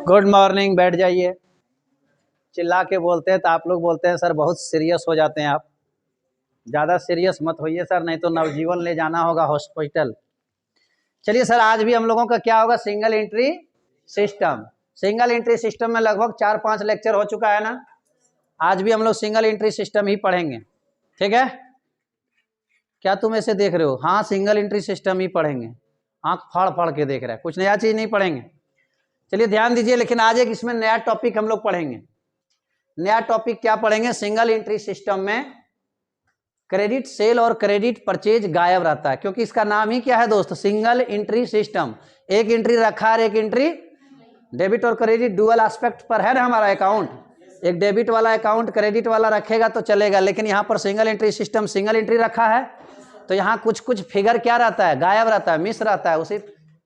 Good morning. बैठ जाइए। चिल्ला के बोलते हैं तो आप लोग बोलते हैं सर बहुत सीरियस हो जाते हैं आप। ज़्यादा सीरियस मत होइए सर, नहीं तो नवजीवन ले जाना होगा हॉस्पिटल। चलिए सर, आज भी हम लोगों का क्या होगा, single entry system. Single entry system में लगभग 4-5 लेक्चर हो चुका है ना। आज भी हम लोग सिंगल एंट्री सिस्टम ही पढ़ेंगे, ठीक है। क्या तुम ऐसे देख रहे हो? हाँ, सिंगल एंट्री सिस्टम ही पढ़ेंगे। आंख फाड़ फाड़ के देख रहा है, कुछ नया चीज नहीं पढ़ेंगे। चलिए ध्यान दीजिए। लेकिन आज एक इसमें नया टॉपिक हम लोग पढ़ेंगे। नया टॉपिक क्या पढ़ेंगे? सिंगल एंट्री सिस्टम में क्रेडिट सेल और क्रेडिट परचेज गायब रहता है, क्योंकि इसका नाम ही क्या है दोस्त, सिंगल एंट्री सिस्टम। एक एंट्री रखा है, एक एंट्री डेबिट और क्रेडिट डुअल एस्पेक्ट पर है ना हमारा अकाउंट। एक डेबिट वाला अकाउंट क्रेडिट वाला रखेगा तो चलेगा, लेकिन यहाँ पर single entry system single entry रखा है तो यहाँ कुछ कुछ फिगर क्या रहता है, गायब रहता है, मिस रहता है। उसी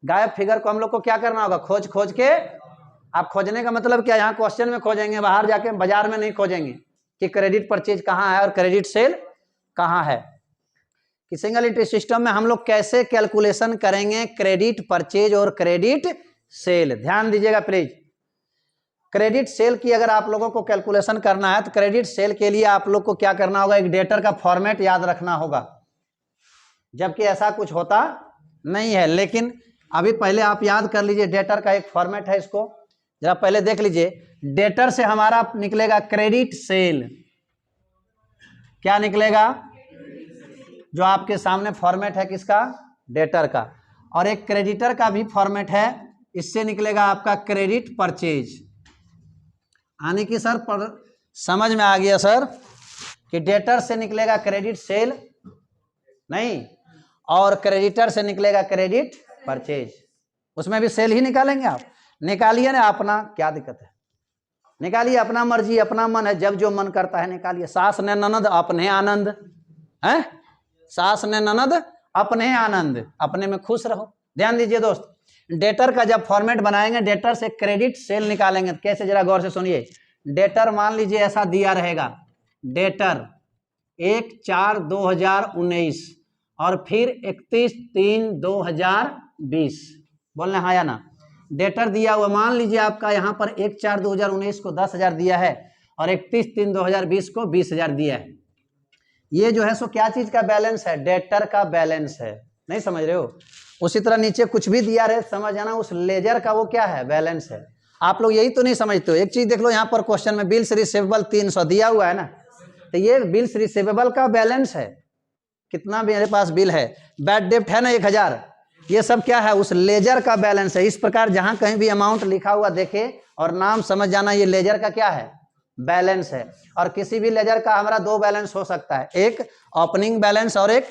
गायब फिगर को हम लोग को क्या करना होगा, खोज खोज के। आप खोजने का मतलब क्या, यहाँ क्वेश्चन में खोजेंगे, बाहर जाके बाजार में नहीं खोजेंगे कि क्रेडिट परचेज कहाँ है और क्रेडिट सेल कहाँ है। कि सिंगल एंट्री सिस्टम में हम लोग कैसे कैलकुलेशन करेंगे क्रेडिट परचेज और क्रेडिट सेल। ध्यान दीजिएगा प्लीज। क्रेडिट सेल की अगर आप लोगों को कैलकुलेशन करना है तो क्रेडिट सेल के लिए आप लोग को क्या करना होगा, एक डेटर का फॉर्मेट याद रखना होगा, जबकि ऐसा कुछ होता नहीं है। लेकिन अभी पहले आप याद कर लीजिए, डेटर का एक फॉर्मेट है, इसको जरा पहले देख लीजिए। डेटर से हमारा निकलेगा क्रेडिट सेल। क्या निकलेगा? जो आपके सामने फॉर्मेट है किसका, डेटर का। और एक क्रेडिटर का भी फॉर्मेट है, इससे निकलेगा आपका क्रेडिट परचेज। आने की सर समझ में आ गया सर कि डेटर से निकलेगा क्रेडिट सेल नहीं, और क्रेडिटर से निकलेगा क्रेडिट परचेज। उसमें भी सेल ही निकालेंगे आप। निकालिए ना, अपना क्या दिक्कत है, निकालिए, अपना मर्जी अपना मन है, जब जो मन करता है निकालिए। सास ने ननद अपने आनंद है, सास ने ननद अपने आनंद, अपने में खुश रहो। ध्यान दीजिए दोस्त, डेटर का जब फॉर्मेट बनाएंगे, डेटर से क्रेडिट सेल निकालेंगे। कैसे, जरा गौर से सुनिए। डेटर मान लीजिए ऐसा दिया रहेगा, डेटर 1/4/2019 और फिर 31/3/2020। बोलना हाँ या ना। डेटर दिया हुआ, मान लीजिए आपका यहाँ पर 1/4/2019 को 10,000 दिया है और 31/3/2020 को 20,000 दिया है। ये जो है सो क्या चीज का बैलेंस है, डेटर का बैलेंस है। नहीं समझ रहे हो? उसी तरह नीचे कुछ भी दिया रहे, समझ आना, उस लेजर का वो क्या है, बैलेंस है। आप लोग यही तो नहीं समझते हो। एक चीज देख लो, यहाँ पर क्वेश्चन में बिल्स रिसीवेबल 300 दिया हुआ है ना, तो ये बिल्स रिसीवेबल का बैलेंस है। कितना मेरे पास बिल है, बैड डेप्ट है ना 1000, ये सब क्या है, उस लेजर का बैलेंस है। इस प्रकार जहां कहीं भी अमाउंट लिखा हुआ देखे और नाम समझ जाना, ये लेजर का क्या है, बैलेंस है। और किसी भी लेजर का हमारा दो बैलेंस हो सकता है, एक ओपनिंग बैलेंस और एक,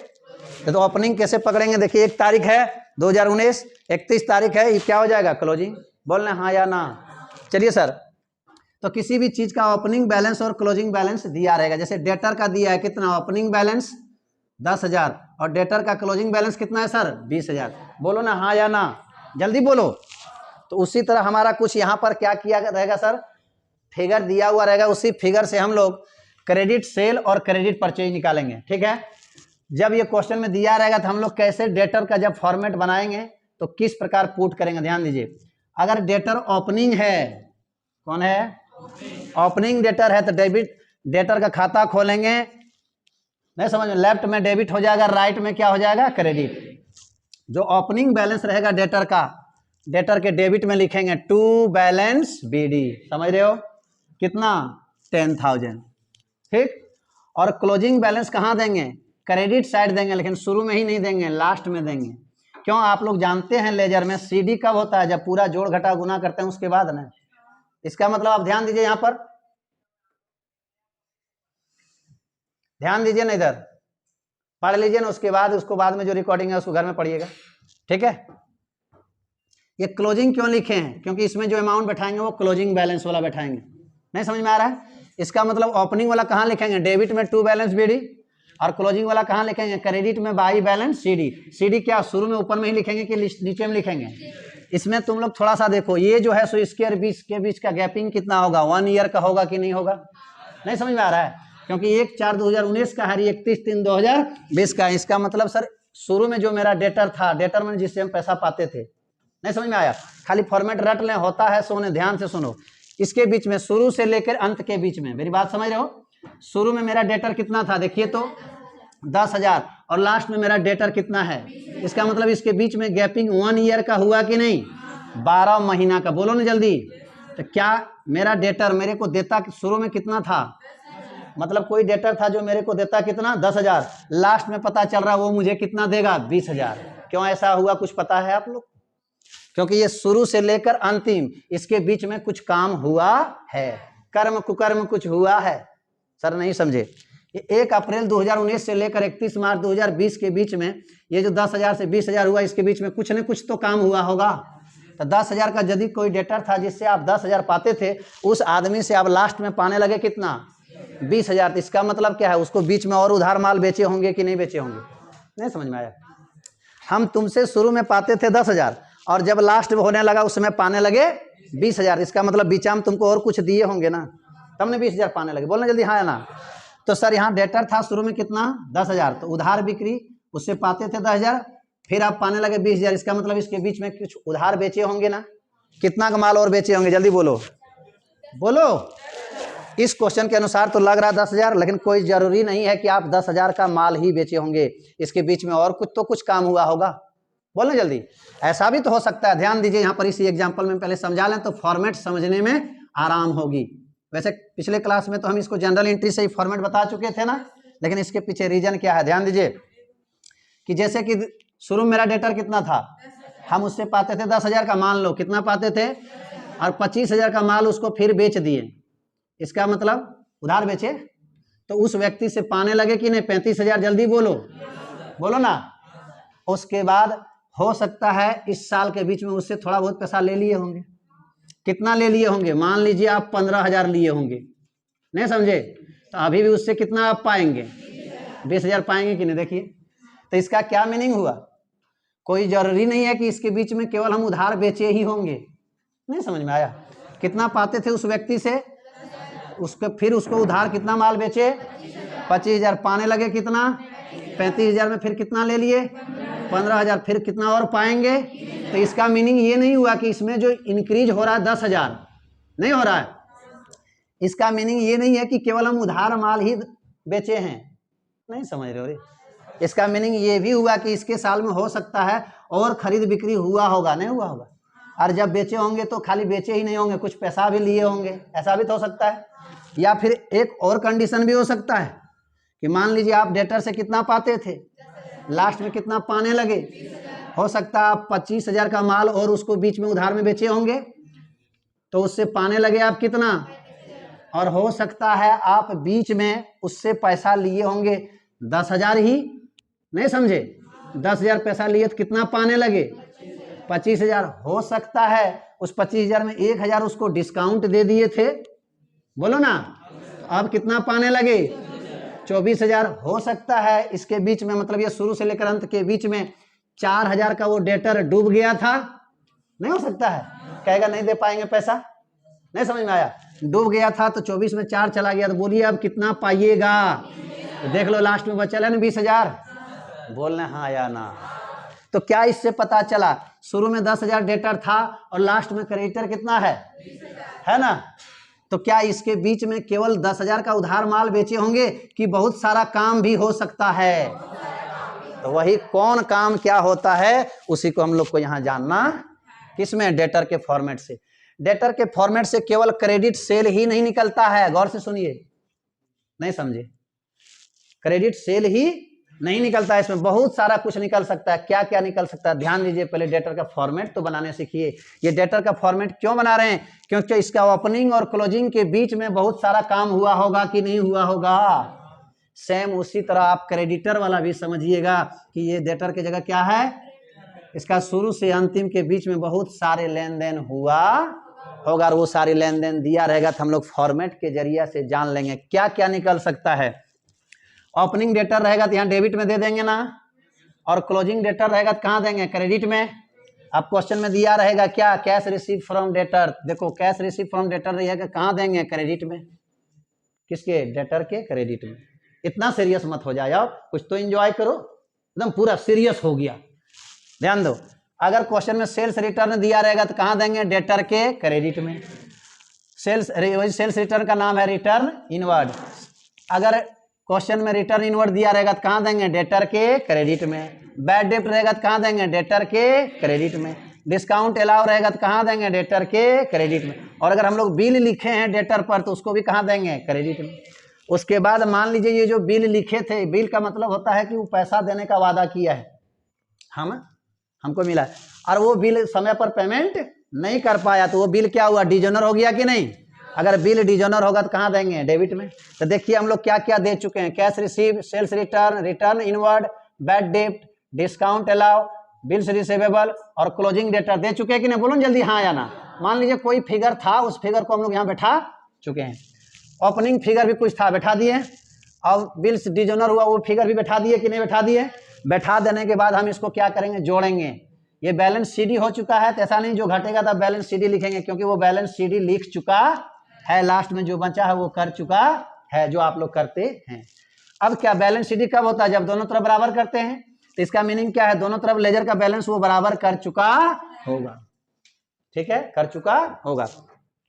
तो ओपनिंग कैसे पकड़ेंगे, देखिए 1 तारीख है 2019, 31 तारीख है, ये क्या हो जाएगा, क्लोजिंग। बोलना हाँ या ना। चलिए सर, तो किसी भी चीज का ओपनिंग बैलेंस और क्लोजिंग बैलेंस दिया रहेगा। जैसे डेटर का दिया है कितना, ओपनिंग बैलेंस 10,000 और डेटर का क्लोजिंग बैलेंस कितना है सर, 20,000। बोलो ना हाँ या ना, जल्दी बोलो। तो उसी तरह हमारा कुछ यहाँ पर क्या किया रहेगा सर, फिगर दिया हुआ रहेगा, उसी फिगर से हम लोग क्रेडिट सेल और क्रेडिट परचेज निकालेंगे, ठीक है। जब ये क्वेश्चन में दिया रहेगा तो हम लोग कैसे डेटर का जब फॉर्मेट बनाएंगे तो किस प्रकार पुट करेंगे, ध्यान दीजिए। अगर डेटर ओपनिंग है, कौन है, ओपनिंग डेटर है, तो डेबिट डेटर का खाता खोलेंगे, नहीं समझ में, लेफ्ट में डेबिट हो जाएगा, राइट में क्या हो जाएगा, क्रेडिट। जो ओपनिंग बैलेंस रहेगा डेटर का, डेटर के डेबिट में लिखेंगे टू बैलेंस बीडी, समझ रहे हो, कितना, 10,000, ठीक। और क्लोजिंग बैलेंस कहाँ देंगे, क्रेडिट साइड देंगे, लेकिन शुरू में ही नहीं देंगे, लास्ट में देंगे। क्यों, आप लोग जानते हैं लेजर में सीडी कब होता है, जब पूरा जोड़ घटा गुना करते हैं उसके बाद ना। इसका मतलब आप ध्यान दीजिए, यहाँ पर ध्यान दीजिए ना, इधर पढ़ लीजिए ना, उसके बाद उसको बाद में जो रिकॉर्डिंग है उसको घर में पढ़िएगा, ठीक है। ये क्लोजिंग क्यों लिखे हैं, क्योंकि इसमें जो अमाउंट बैठाएंगे वो क्लोजिंग बैलेंस वाला बैठाएंगे। नहीं समझ में आ रहा है? इसका मतलब ओपनिंग वाला कहाँ लिखेंगे, डेबिट में टू बैलेंस बीडी, और क्लोजिंग वाला कहाँ लिखेंगे, क्रेडिट में बाई बैलेंस सीडी। सीडी क्या शुरू में ऊपर में ही लिखेंगे कि नीचे में लिखेंगे? इसमें तुम लोग थोड़ा सा देखो, ये जो है सो इसके बीच का गैपिंग कितना होगा, 1 ईयर का होगा कि नहीं होगा। नहीं समझ में आ रहा है? क्योंकि 1/4/2019 का है, 31/3/2020 का। इसका मतलब सर शुरू में जो मेरा डेटर था, डेटर में जिससे हम पैसा पाते थे, नहीं समझ में आया? खाली फॉर्मेट रट लें, होता है सोने, ध्यान से सुनो। इसके बीच में शुरू से लेकर अंत के बीच में, मेरी बात समझ रहे हो? शुरू में मेरा डेटर कितना था देखिए तो 10,000 और लास्ट में मेरा डेटर कितना है, इसका मतलब इसके बीच में गैपिंग 1 ईयर का हुआ कि नहीं? 12 महीना का। बोलो ना जल्दी। तो क्या मेरा डेटर मेरे को देता शुरू में कितना था? मतलब कोई डेटर था जो मेरे को देता कितना? 10,000। लास्ट में पता चल रहा वो मुझे कितना देगा? 20,000। क्यों ऐसा हुआ कुछ पता है आप लोग? क्योंकि ये शुरू से लेकर अंतिम, इसके बीच में कुछ काम हुआ है, कर्म कुकर्म कुछ हुआ है। सर नहीं समझे? 1 अप्रैल 2019 से लेकर 31 मार्च 2020 के बीच में ये जो 10,000 से 20,000 हुआ, इसके बीच में कुछ न कुछ तो काम हुआ होगा। तो 10,000 का यदि कोई डेटर था जिससे आप 10,000 पाते थे, उस आदमी से आप लास्ट में पाने लगे कितना? 20,000। तो इसका मतलब क्या है? उसको बीच में और उधार माल बेचे होंगे कि नहीं बेचे होंगे? नहीं समझ में आया? हम तुमसे शुरू में पाते थे 10,000 और जब लास्ट में होने लगा उस समय पाने लगे 20,000। इसका मतलब बीचा में तुमको और कुछ दिए होंगे ना, तब ने 20,000 पाने लगे। बोलना जल्दी हाँ या ना? तो सर यहाँ डेटर था शुरू में कितना? 10,000। तो उधार बिक्री उससे पाते थे 10,000, फिर आप पाने लगे 20,000। इसका मतलब इसके बीच में कुछ उधार बेचे होंगे ना? कितना का माल और बेचे होंगे? जल्दी बोलो बोलो। इस क्वेश्चन के अनुसार तो लग रहा है 10,000, लेकिन कोई जरूरी नहीं है कि आप 10,000 का माल ही बेचे होंगे, इसके बीच में और कुछ काम हुआ होगा। बोलो जल्दी। ऐसा भी तो हो सकता है। ध्यान दीजिए यहाँ पर, इसी एग्जाम्पल में पहले समझा लें तो फॉर्मेट समझने में आराम होगी। वैसे पिछले क्लास में तो हम इसको जनरल एंट्री से ही फॉर्मेट बता चुके थे ना, लेकिन इसके पीछे रीजन क्या है ध्यान दीजिए। कि जैसे कि शुरू में मेरा डेटर कितना था, हम उससे पाते थे 10,000 का, मान लो कितना पाते थे, और 25,000 का माल उसको फिर बेच दिए। इसका मतलब उधार बेचे, तो उस व्यक्ति से पाने लगे कि नहीं? 35,000। जल्दी बोलो बोलो ना। उसके बाद हो सकता है इस साल के बीच में उससे थोड़ा बहुत पैसा ले लिए होंगे। कितना ले लिए होंगे? मान लीजिए आप 15,000 लिए होंगे, नहीं समझे? तो अभी भी उससे कितना आप पाएंगे? 20,000 पाएंगे कि नहीं? देखिए, तो इसका क्या मीनिंग हुआ? कोई जरूरी नहीं है कि इसके बीच में केवल हम उधार बेचे ही होंगे। नहीं समझ में आया? कितना पाते थे उस व्यक्ति से, उसको फिर उसको उधार कितना माल बेचे? 25,000। पाने लगे कितना? 35,000 में फिर कितना ले लिए? 15,000। फिर कितना और पाएंगे? तो इसका मीनिंग ये नहीं हुआ कि इसमें जो इंक्रीज हो रहा है 10,000 नहीं हो रहा है। इसका मीनिंग ये नहीं है कि केवल हम उधार माल ही बेचे हैं। नहीं समझ रहे हो रे? इसका मीनिंग ये भी हुआ कि इसके साल में हो सकता है और खरीद बिक्री हुआ होगा, नहीं हुआ होगा। और जब बेचे होंगे तो खाली बेचे ही नहीं होंगे, कुछ पैसा भी लिए होंगे। ऐसा भी तो हो सकता है। या फिर एक और कंडीशन भी हो सकता है कि मान लीजिए आप डेटर से कितना पाते थे, लास्ट में कितना पाने लगे। हो सकता है आप 25,000 का माल और उसको बीच में उधार में बेचे होंगे, तो उससे पाने लगे आप कितना? और हो सकता है आप बीच में उससे पैसा लिए होंगे 10,000 ही, नहीं समझे? 10,000 पैसा लिए तो कितना पाने लगे? 25,000। हो सकता है उस 25,000 में 1,000 उसको डिस्काउंट दे दिए थे। बोलो ना। तो अब कितना पाने लगे? 24,000। हो सकता है इसके बीच में, मतलब ये शुरू से लेकर अंत के बीच में 4,000 का वो डेटर डूब गया था। नहीं हो सकता है? कहेगा नहीं दे पाएंगे पैसा। नहीं समझ में आया? डूब गया था तो 24 में 4 चला गया, तो बोलिए अब कितना पाइएगा? तो देख लो लास्ट में बचा है ना 20,000। बोलना हाँ या ना? तो क्या इससे पता चला शुरू में 10,000 डेटर था और लास्ट में क्रेडिटर कितना है ना? तो क्या इसके बीच में केवल 10,000 का उधार माल बेचे होंगे कि बहुत सारा काम भी हो सकता है? तो वही कौन काम क्या होता है उसी को हम लोग को यहाँ जानना। किसमें? डेटर के फॉर्मेट से। डेटर के फॉर्मेट से केवल क्रेडिट सेल ही नहीं निकलता है। गौर से सुनिए, नहीं समझे? क्रेडिट सेल ही नहीं निकलता है, इसमें बहुत सारा कुछ निकल सकता है। क्या क्या निकल सकता है? ध्यान दीजिए। पहले डेटर का फॉर्मेट तो बनाने सीखिए। ये डेटर का फॉर्मेट क्यों बना रहे हैं? क्योंकि इसका ओपनिंग और क्लोजिंग के बीच में बहुत सारा काम हुआ होगा कि नहीं हुआ होगा। सेम उसी तरह आप क्रेडिटर वाला भी समझिएगा कि ये डेटर की जगह क्या है? इसका शुरू से अंतिम के बीच में बहुत सारे लेन देन हुआ होगा, और वो सारे लेन देन दिया रहेगा तो हम लोग फॉर्मेट के जरिए से जान लेंगे क्या क्या निकल सकता है। ओपनिंग डेटर रहेगा तो यहाँ डेबिट में दे देंगे ना, और क्लोजिंग डेटर रहेगा तो कहाँ देंगे? क्रेडिट में। अब क्वेश्चन में दिया रहेगा क्या? Cash receive from debtor. देखो कैश रिसीव फ्रॉम डेटर रहेगा कहाँ देंगे? क्रेडिट में। किसके? डेटर के क्रेडिट में। इतना सीरियस मत हो जाओ, कुछ तो एंजॉय करो। एकदम पूरा सीरियस हो गया, ध्यान दो। अगर क्वेश्चन में सेल्स रिटर्न दिया रहेगा तो कहाँ देंगे, डेटर के क्रेडिट में। सेल्स रिटर्न का नाम है रिटर्न इनवर्ड। अगर क्वेश्चन में रिटर्न इनवर्ड दिया रहेगा तो कहाँ देंगे, डेटर के क्रेडिट में। बैड डेब्ट रहेगा तो कहाँ देंगे, डेटर के क्रेडिट में। डिस्काउंट अलाउ रहेगा तो कहाँ देंगे, डेटर के क्रेडिट में। और अगर हम लोग बिल लिखे हैं डेटर पर तो उसको भी कहाँ देंगे, क्रेडिट में। उसके बाद मान लीजिए ये जो बिल लिखे थे, बिल का मतलब होता है कि वो पैसा देने का वादा किया है, हमको मिला है, और वो बिल समय पर पेमेंट नहीं कर पाया तो वो बिल क्या हुआ, डिजोनर हो गया कि नहीं। अगर बिल डिजोनर होगा तो कहाँ देंगे, डेबिट में। तो देखिए हम लोग क्या क्या दे चुके हैं, cash receive, sales return, return inward, bad डेब्ट, डिस्काउंट अलाउ, बिल्स रिसीवेबल और क्लोजिंग डेटर दे चुके हैं कि नहीं, बोलो जल्दी हाँ या ना। मान लीजिए कोई फिगर था, उस फिगर को हम लोग यहाँ बैठा चुके हैं। ओपनिंग फिगर भी कुछ था, बैठा दिए। और बिल्स डिजोनर हुआ, वो फिगर भी बैठा दिए कि नहीं बैठा दिए। बैठा देने के बाद हम इसको क्या करेंगे, जोड़ेंगे। ये बैलेंस सीडी हो चुका है तो ऐसा नहीं जो घटेगा तब बैलेंस सीडी लिखेंगे, क्योंकि वो बैलेंस सीडी लिख चुका है, लास्ट में जो बचा है वो कर चुका है, जो आप लोग करते हैं। अब क्या बैलेंस सीडी कब होता है, जब दोनों तरफ बराबर करते हैं। तो इसका मीनिंग क्या है, दोनों तरफ लेजर का बैलेंस वो बराबर कर चुका होगा, ठीक है, कर चुका होगा।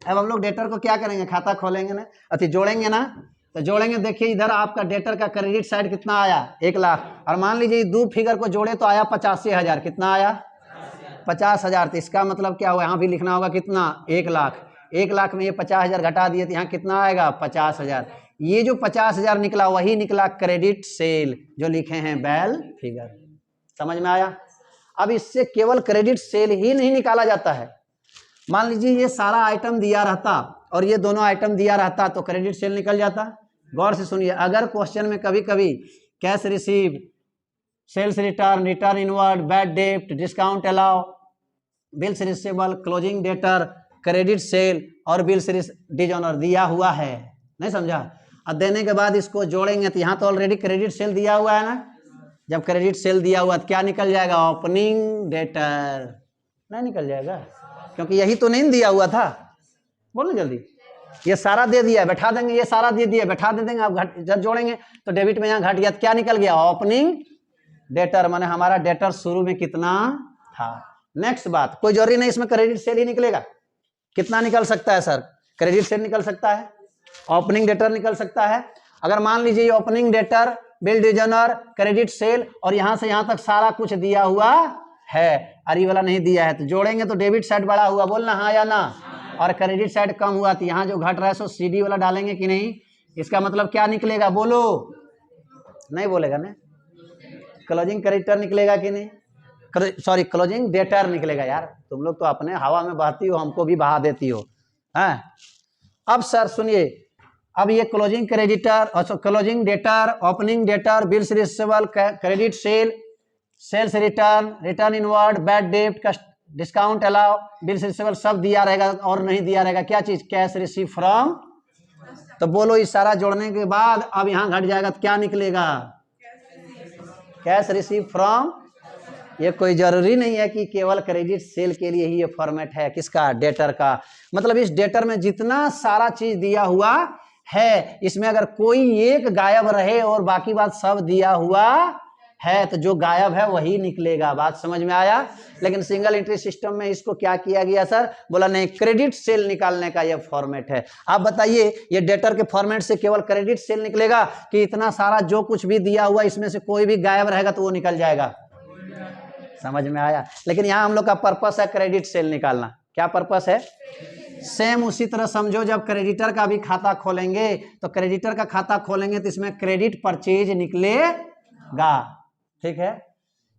अब हम लोग डेटर को क्या करेंगे, खाता खोलेंगे ना, अति जोड़ेंगे ना। तो जोड़ेंगे, देखिए इधर आपका डेटर का क्रेडिट साइड कितना आया, 1 लाख। और मान लीजिए दो फिगर को जोड़े तो आया 85,000, कितना आया, 50,000। तो इसका मतलब क्या हुआ, यहाँ भी लिखना होगा कितना, 1 लाख। 1 लाख में ये 50,000 घटा दिए तो यहाँ कितना आएगा, 50,000। ये जो 50,000 निकला वही निकला क्रेडिट सेल, जो लिखे हैं बैल फिगर। समझ में आया। अब इससे केवल क्रेडिट सेल ही नहीं निकाला जाता है। मान लीजिए ये सारा आइटम दिया रहता और ये दोनों आइटम दिया रहता तो क्रेडिट सेल निकल जाता। गौर से सुनिए, अगर क्वेश्चन में कभी कभी cash receive, sales return, return inward, bad डेब्ट, discount allow, bills receivable, closing debtor, credit sale और बिल्स डिजोनर दिया हुआ है, नहीं समझा। अब देने के बाद इसको जोड़ेंगे तो यहाँ तो ऑलरेडी क्रेडिट सेल दिया हुआ है ना। जब क्रेडिट सेल दिया हुआ तो क्या निकल जाएगा, ओपनिंग डेटर। नहीं निकल जाएगा क्योंकि यही तो नहीं दिया हुआ था। बोलो जल्दी, ये सारा दे दिया, बैठा देंगे, ये सारा दे दिया, बैठा दे देंगे। अब जब जोड़ेंगे तो डेबिट में यहाँ घट गया तो क्या निकल गया, ओपनिंग डेटर। माने हमारा डेटर शुरू में कितना था। नेक्स्ट बात, कोई जरूरी नहीं इसमें क्रेडिट सेल ही निकलेगा। कितना निकल सकता है सर, क्रेडिट सेल निकल सकता है, ओपनिंग डेटर निकल सकता है। अगर मान लीजिए opening debtor, bill dishonour, credit sale और यहां से यहां तक सारा कुछ दिया हुआ है, अरी वाला नहीं दिया है, तो जोड़ेंगे तो डेबिट साइड बड़ा हुआ, बोलना हाँ या ना। और क्रेडिट साइड कम हुआ तो यहाँ जो घट रहा है सो सीडी वाला डालेंगे कि नहीं। इसका मतलब क्या निकलेगा, बोलो, नहीं बोलेगा ना। क्लोजिंग क्रेडिटर निकलेगा कि नहीं, सॉरी क्लोजिंग डेटर निकलेगा। यार तुम लोग तो अपने हवा में बहती हो, हमको भी बहा देती हो। हाँ अब सर सुनिए, अब ये closing creditor, closing debtor, opening debtor, bills receivable, credit sale, sales return, return inward, bad डेब्ट, डिस्काउंट अलाउ, बिल्स रिसीवेबल सब दिया रहेगा। और नहीं दिया रहेगा क्या चीज, कैश रिसीव फ्रॉम। तो बोलो इस सारा जोड़ने के बाद अब यहाँ घट जाएगा तो क्या निकलेगा, कैश रिसीव फ्रॉम। ये कोई जरूरी नहीं है कि केवल क्रेडिट सेल के लिए ही ये फॉर्मेट है, किसका, डेटर का। मतलब इस डेटर में जितना सारा चीज दिया हुआ है, इसमें अगर कोई एक गायब रहे और बाकी बात सब दिया हुआ है तो जो गायब है वही निकलेगा। बात समझ में आया। लेकिन सिंगल एंट्री सिस्टम में इसको क्या किया गया सर, बोला नहीं क्रेडिट सेल निकालने का ये फॉर्मेट है। आप बताइए ये डेटर के फॉर्मेट से केवल क्रेडिट सेल निकलेगा कि इतना सारा जो कुछ भी दिया हुआ इसमें से कोई भी गायब रहेगा तो वो निकल जाएगा। समझ में आया। लेकिन यहाँ हम लोग का पर्पस है क्रेडिट सेल निकालना। क्या पर्पस है, सेम उसी तरह समझो, जब क्रेडिटर का भी खाता खोलेंगे तो क्रेडिटर का खाता खोलेंगे तो इसमें क्रेडिट परचेज निकलेगा, ठीक है।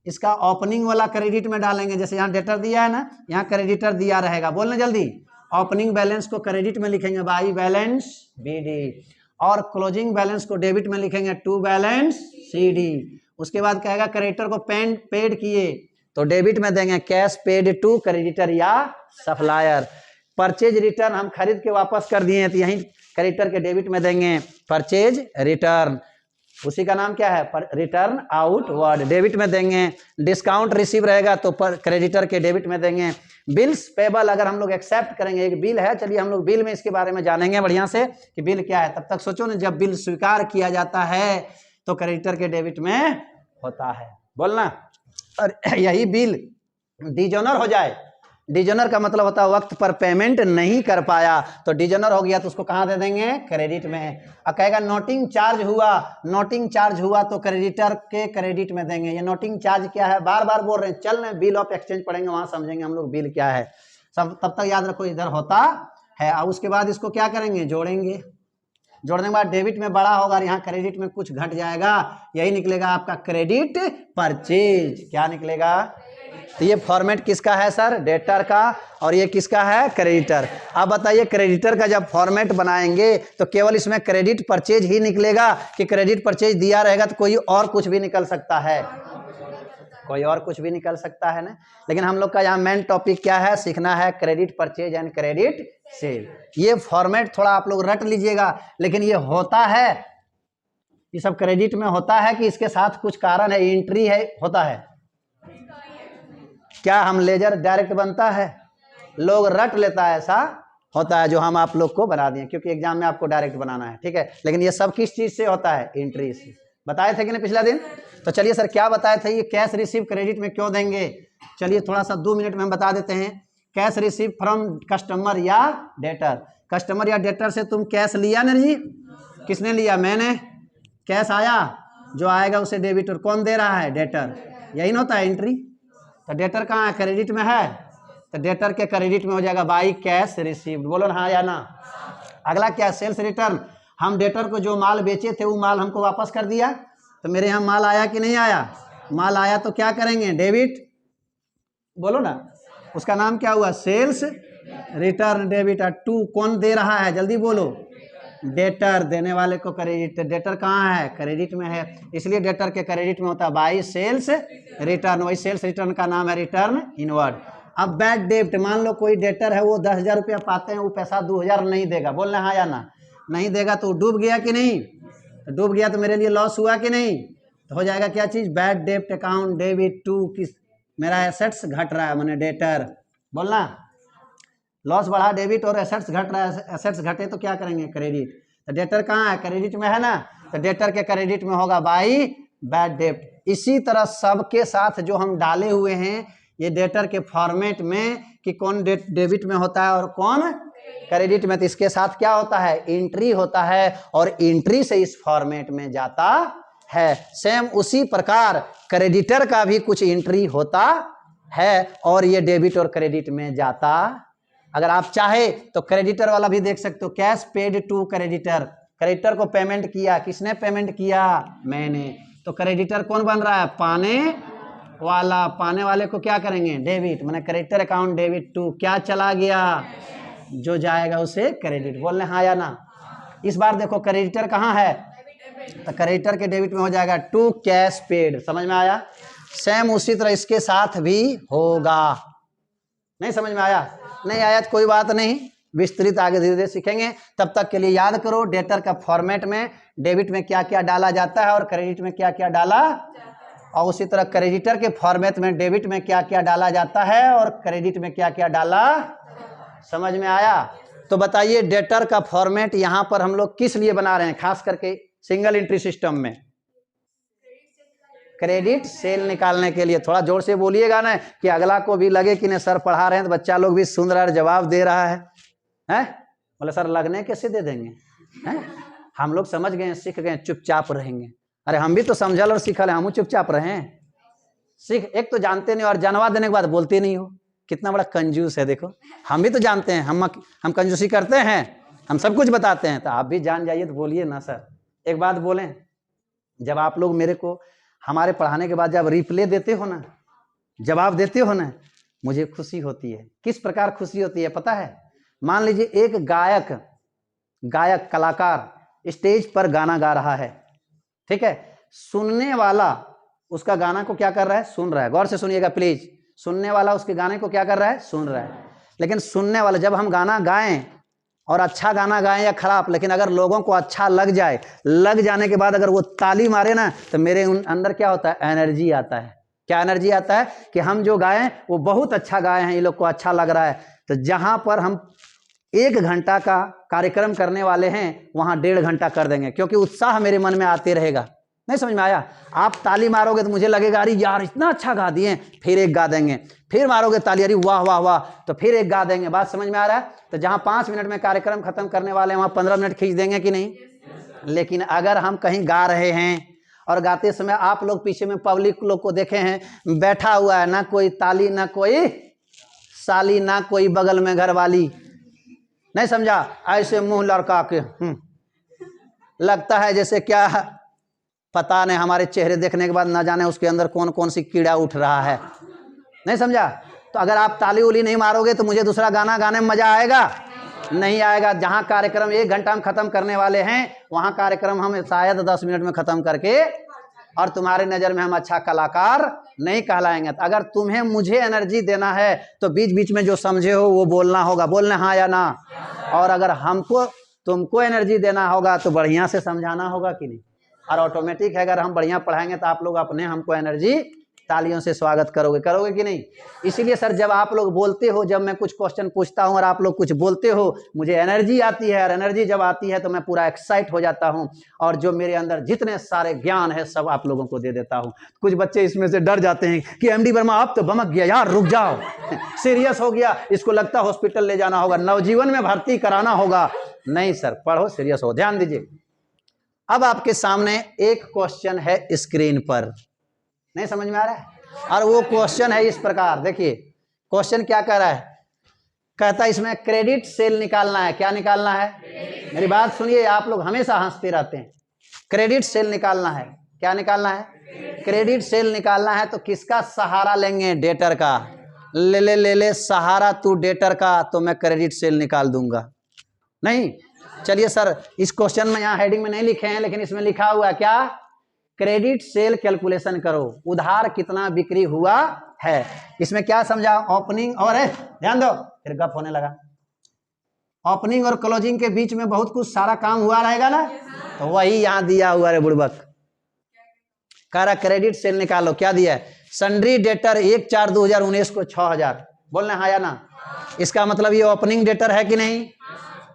इसका ओपनिंग वाला क्रेडिट में डालेंगे, जैसे यहाँ डेटर दिया है ना, यहाँ क्रेडिटर दिया रहेगा। बोलने जल्दी, ओपनिंग बैलेंस को क्रेडिट में लिखेंगे बाई बैलेंस बीडी, और क्लोजिंग बैलेंस को डेबिट में लिखेंगे टू बैलेंस सीडी। उसके बाद कहेगा क्रेडिटर को पेड किए तो डेबिट में देंगे कैश पेड टू क्रेडिटर या सप्लायर। परचेज रिटर्न हम खरीद के वापस कर दिए तो यहीं क्रेडिटर के डेबिट में देंगे परचेज रिटर्न, उसी का नाम क्या है, रिटर्न आउटवर्ड, डेबिट में देंगे। डिस्काउंट रिसीव रहेगा तो क्रेडिटर के डेबिट में देंगे। बिल्स पेबल अगर हम लोग एक्सेप्ट करेंगे, एक बिल है, चलिए हम लोग बिल में इसके बारे में जानेंगे बढ़िया से कि बिल क्या है। तब तक सोचो ना, जब बिल स्वीकार किया जाता है तो क्रेडिटर के डेबिट में होता है, बोलना। और यही बिल डिजोनर हो जाए, डिजोनर का मतलब होता है वक्त पर पेमेंट नहीं कर पाया, तो डिजोनर हो गया तो उसको कहाँ दे देंगे, क्रेडिट में। अब कहेगा नोटिंग चार्ज हुआ, नोटिंग चार्ज हुआ तो क्रेडिटर के क्रेडिट में देंगे। ये नोटिंग चार्ज क्या है, बार बार बोल रहे हैं, चल रहे बिल ऑफ एक्सचेंज पढ़ेंगे वहां समझेंगे हम लोग बिल क्या है, सब तब तक याद रखो इधर होता है। और उसके बाद इसको क्या करेंगे, जोड़ेंगे, जोड़ने के बाद डेबिट में बड़ा होगा और यहाँ क्रेडिट में कुछ घट जाएगा, यही निकलेगा आपका क्रेडिट परचेज। क्या निकलेगा, तो ये फॉर्मेट किसका है सर, डेटर का, और ये किसका है, क्रेडिटर। अब बताइए क्रेडिटर का जब फॉर्मेट बनाएंगे तो केवल इसमें क्रेडिट परचेज ही निकलेगा कि क्रेडिट परचेज दिया रहेगा तो कोई और कुछ भी निकल सकता है, कोई और कुछ भी निकल सकता है ना। लेकिन हम लोग का यहाँ मेन टॉपिक क्या है, सीखना है credit purchase and credit sale. ये फॉर्मेट थोड़ा आप लोग रट लीजिएगा, लेकिन ये होता है, ये सब क्रेडिट में होता है कि इसके साथ कुछ कारण है, एंट्री है, होता है क्या, हम लेजर डायरेक्ट बनता है, लोग रट लेता है, ऐसा होता है जो हम आप लोग को बना दिए, क्योंकि एग्जाम में आपको डायरेक्ट बनाना है, ठीक है। लेकिन ये सब किस चीज से होता है, एंट्री से। बताए थे कि नहीं पिछला दिन, तो चलिए सर क्या बताए थे, ये कैश रिसीव क्रेडिट में क्यों देंगे, चलिए थोड़ा सा 2 मिनट में हम बता देते हैं। कैश रिसीव फ्रॉम कस्टमर या डेटर, कस्टमर या डेटर से तुम कैश लिया ना जी, किसने लिया, मैंने, कैश आया, जो आएगा उसे डेबिट, और कौन दे रहा है, डेटर, यही ना होता है एंट्री। तो डेटर कहाँ है, क्रेडिट में है, तो डेटर के क्रेडिट में हो जाएगा बाई कैश रिसीव्ड, बोलो ना हाँ या ना। अगला क्या, सेल्स रिटर्न, हम डेटर को जो माल बेचे थे वो माल हमको वापस कर दिया, तो मेरे यहाँ माल आया कि नहीं आया, माल आया तो क्या करेंगे, डेबिट, बोलो ना, उसका नाम क्या हुआ, सेल्स रिटर्न डेबिट। टू कौन दे रहा है, जल्दी बोलो, डेटर, देने वाले को क्रेडिट, डेटर कहाँ है, क्रेडिट में है, इसलिए डेटर के क्रेडिट में होता है बाई सेल्स रिटर्न, वही सेल्स रिटर्न का नाम है रिटर्न इनवर्ड। अब बैड डेब्ट, मान लो कोई डेटर है वो 10,000 रुपया पाते हैं, वो पैसा 2,000 नहीं देगा, बोलना हाँ या ना, नहीं देगा तो डूब गया कि नहीं, तो डूब गया तो मेरे लिए लॉस हुआ कि नहीं, तो हो जाएगा क्या चीज, बैड डेब्ट अकाउंट डेबिट टू, किस, मेरा एसेट्स घट रहा है, मैंने डेटर, बोलना, लॉस बढ़ा डेबिट और एसेट्स घट रहा है, एसेट्स घटे तो क्या करेंगे, क्रेडिट, तो डेटर कहाँ है, क्रेडिट में है ना, तो डेटर के क्रेडिट में होगा बाई बैड डेब्ट। इसी तरह सबके साथ जो हम डाले हुए हैं ये डेटर के फॉर्मेट में कि कौन डेबिट में होता है और कौन क्रेडिट में, तो इसके साथ क्या होता है, एंट्री होता है, और एंट्री से इस फॉर्मेट में जाता है। सेम उसी प्रकार क्रेडिटर का भी कुछ एंट्री होता है और ये डेबिट और क्रेडिट में जाता। अगर आप चाहे तो क्रेडिटर वाला भी देख सकते हो, cash paid to creditor, creditor को पेमेंट किया, किसने पेमेंट किया, मैंने, तो क्रेडिटर कौन बन रहा है, पाने वाला, पाने वाले को क्या करेंगे, डेबिट, मैंने क्रेडिटर अकाउंट डेबिट टू, क्या चला गया, जो जाएगा उसे क्रेडिट, बोलने हाँ या ना। इस बार देखो क्रेडिटर कहाँ है, तो क्रेडिटर के डेबिट में हो जाएगा टू कैश पेड, समझ में आया। सेम उसी तरह इसके साथ भी होगा, नहीं समझ में आया, नहीं आया तो कोई बात नहीं, विस्तृत आगे धीरे धीरे सीखेंगे। तब तक के लिए याद करो डेटर का फॉर्मेट में डेबिट में क्या क्या डाला जाता है और क्रेडिट में क्या क्या डाला, और उसी तरह क्रेडिटर के फॉर्मेट में डेबिट में क्या क्या डाला जाता है और क्रेडिट में क्या क्या डाला, समझ में आया। तो बताइए डेटर का फॉर्मेट यहाँ पर हम लोग किस लिए बना रहे हैं, खास करके सिंगल एंट्री सिस्टम में, क्रेडिट सेल निकालने के लिए। थोड़ा जोर से बोलिएगा ना कि अगला को भी लगे कि नहीं सर पढ़ा रहे हैं, तो बच्चा लोग भी सुन रहा है, जवाब दे रहा है, हैं, बोले सर लगने कैसे दे देंगे, हैं, हम लोग समझ गए, सीख गए, चुपचाप रहेंगे। अरे हम भी तो समझल और सीखल है, हम चुपचाप रहे, सीख, एक तो जानते नहीं और जानवा देने के बाद बोलते नहीं हो, कितना बड़ा कंजूस है। देखो हम भी तो जानते हैं, हम कंजूसी करते हैं, हम सब कुछ बताते हैं, तो आप भी जान जाइए तो बोलिए ना सर। एक बात बोलें, जब आप लोग मेरे को हमारे पढ़ाने के बाद जब रिप्ले देते हो ना, जवाब देते हो ना, मुझे खुशी होती है। किस प्रकार खुशी होती है पता है, मान लीजिए एक गायक कलाकार स्टेज पर गाना गा रहा है, ठीक है, सुनने वाला उसका गाना को क्या कर रहा है, सुन रहा है, गौर से सुनिएगा प्लीज, सुनने वाला उसके गाने को क्या कर रहा है, सुन रहा है। लेकिन सुनने वाला, जब हम गाना गाएं और अच्छा गाना गाएं या खराब, लेकिन अगर लोगों को अच्छा लग जाए, लग जाने के बाद अगर वो ताली मारे ना, तो मेरे अंदर क्या होता है, एनर्जी आता है। क्या एनर्जी आता है कि हम जो गाएं वो बहुत अच्छा गाए हैं, ये लोग को अच्छा लग रहा है। तो जहां पर हम 1 घंटा का कार्यक्रम करने वाले हैं वहां 1.5 घंटा कर देंगे, क्योंकि उत्साह मेरे मन में आते रहेगा। नहीं समझ में आया? आप ताली मारोगे तो मुझे लगेगा अरे यार इतना अच्छा गा दिए, फिर एक गा देंगे, फिर मारोगे ताली, अरे वाह वाह वाह, तो फिर एक गा देंगे। बात समझ में आ रहा है? तो जहां 5 मिनट में कार्यक्रम खत्म करने वाले हैं वहां 15 मिनट खींच देंगे कि नहीं? लेकिन अगर हम कहीं गा रहे हैं और गाते समय आप लोग पीछे में पब्लिक लोग को देखे हैं, बैठा हुआ है, ना कोई ताली ना कोई साली ना कोई बगल में घर वाली, नहीं समझा? ऐसे मुंह लड़का के लगता है जैसे क्या पता नहीं, हमारे चेहरे देखने के बाद ना जाने उसके अंदर कौन कौन सी कीड़ा उठ रहा है, नहीं समझा? तो अगर आप ताली उली नहीं मारोगे तो मुझे दूसरा गाना गाने में मजा आएगा? नहीं आएगा। जहां कार्यक्रम 1 घंटा में खत्म करने वाले हैं वहां कार्यक्रम हम शायद 10 मिनट में खत्म करके, और तुम्हारी नजर में हम अच्छा कलाकार नहीं कहलाएंगे। तो अगर तुम्हें मुझे एनर्जी देना है तो बीच बीच में जो समझे हो वो बोलना होगा, बोलना हाँ या ना। और अगर हमको तुमको एनर्जी देना होगा तो बढ़िया से समझाना होगा कि नहीं? और ऑटोमेटिक है, अगर हम बढ़िया पढ़ाएंगे तो आप लोग अपने हमको एनर्जी तालियों से स्वागत करोगे, करोगे कि नहीं? इसीलिए सर जब आप लोग बोलते हो, जब मैं कुछ क्वेश्चन पूछता हूं और आप लोग कुछ बोलते हो, मुझे एनर्जी आती है, और एनर्जी जब आती है तो मैं पूरा एक्साइट हो जाता हूं, और जो मेरे अंदर जितने सारे ज्ञान है सब आप लोगों को दे देता हूं। कुछ बच्चे इसमें से डर जाते हैं कि एमडी वर्मा आप तो बमक गया यार, रुक जाओ, सीरियस हो गया, इसको लगता हॉस्पिटल ले जाना होगा, नवजीवन में भर्ती कराना होगा। नहीं सर, पढ़ो, सीरियस हो, ध्यान दीजिए। अब आपके सामने एक क्वेश्चन है स्क्रीन पर, नहीं समझ में आ रहा है? और वो क्वेश्चन है इस प्रकार, देखिए क्वेश्चन क्या कह रहा है, कहता है इसमें क्रेडिट सेल निकालना है। क्या निकालना है? मेरी बात सुनिए, आप लोग हमेशा हंसते रहते हैं। क्रेडिट सेल निकालना है। क्या निकालना है? क्रेडिट सेल निकालना है। तो किसका सहारा लेंगे? डेटर का। ले ले ले ले सहारा तू डेटर का, तो मैं क्रेडिट सेल निकाल दूंगा। नहीं, चलिए सर, इस क्वेश्चन में यहाँ हेडिंग में नहीं लिखे हैं, लेकिन इसमें लिखा हुआ है क्या? क्रेडिट सेल कैलकुलेशन करो, उधार कितना बिक्री हुआ है। इसमें क्या समझा? ओपनिंग और ध्यान दो, फिर गप होने लगा। ओपनिंग और क्लोजिंग के बीच में बहुत कुछ सारा काम हुआ रहेगा ना, तो वही यहाँ दिया हुआ है बुड़बक। कह रहा क्रेडिट सेल निकालो। क्या दिया है? सन्ड्री डेटर 1/4/2019 को 6000। बोलना हाँ या ना? इसका मतलब ये ओपनिंग डेटर है कि नहीं?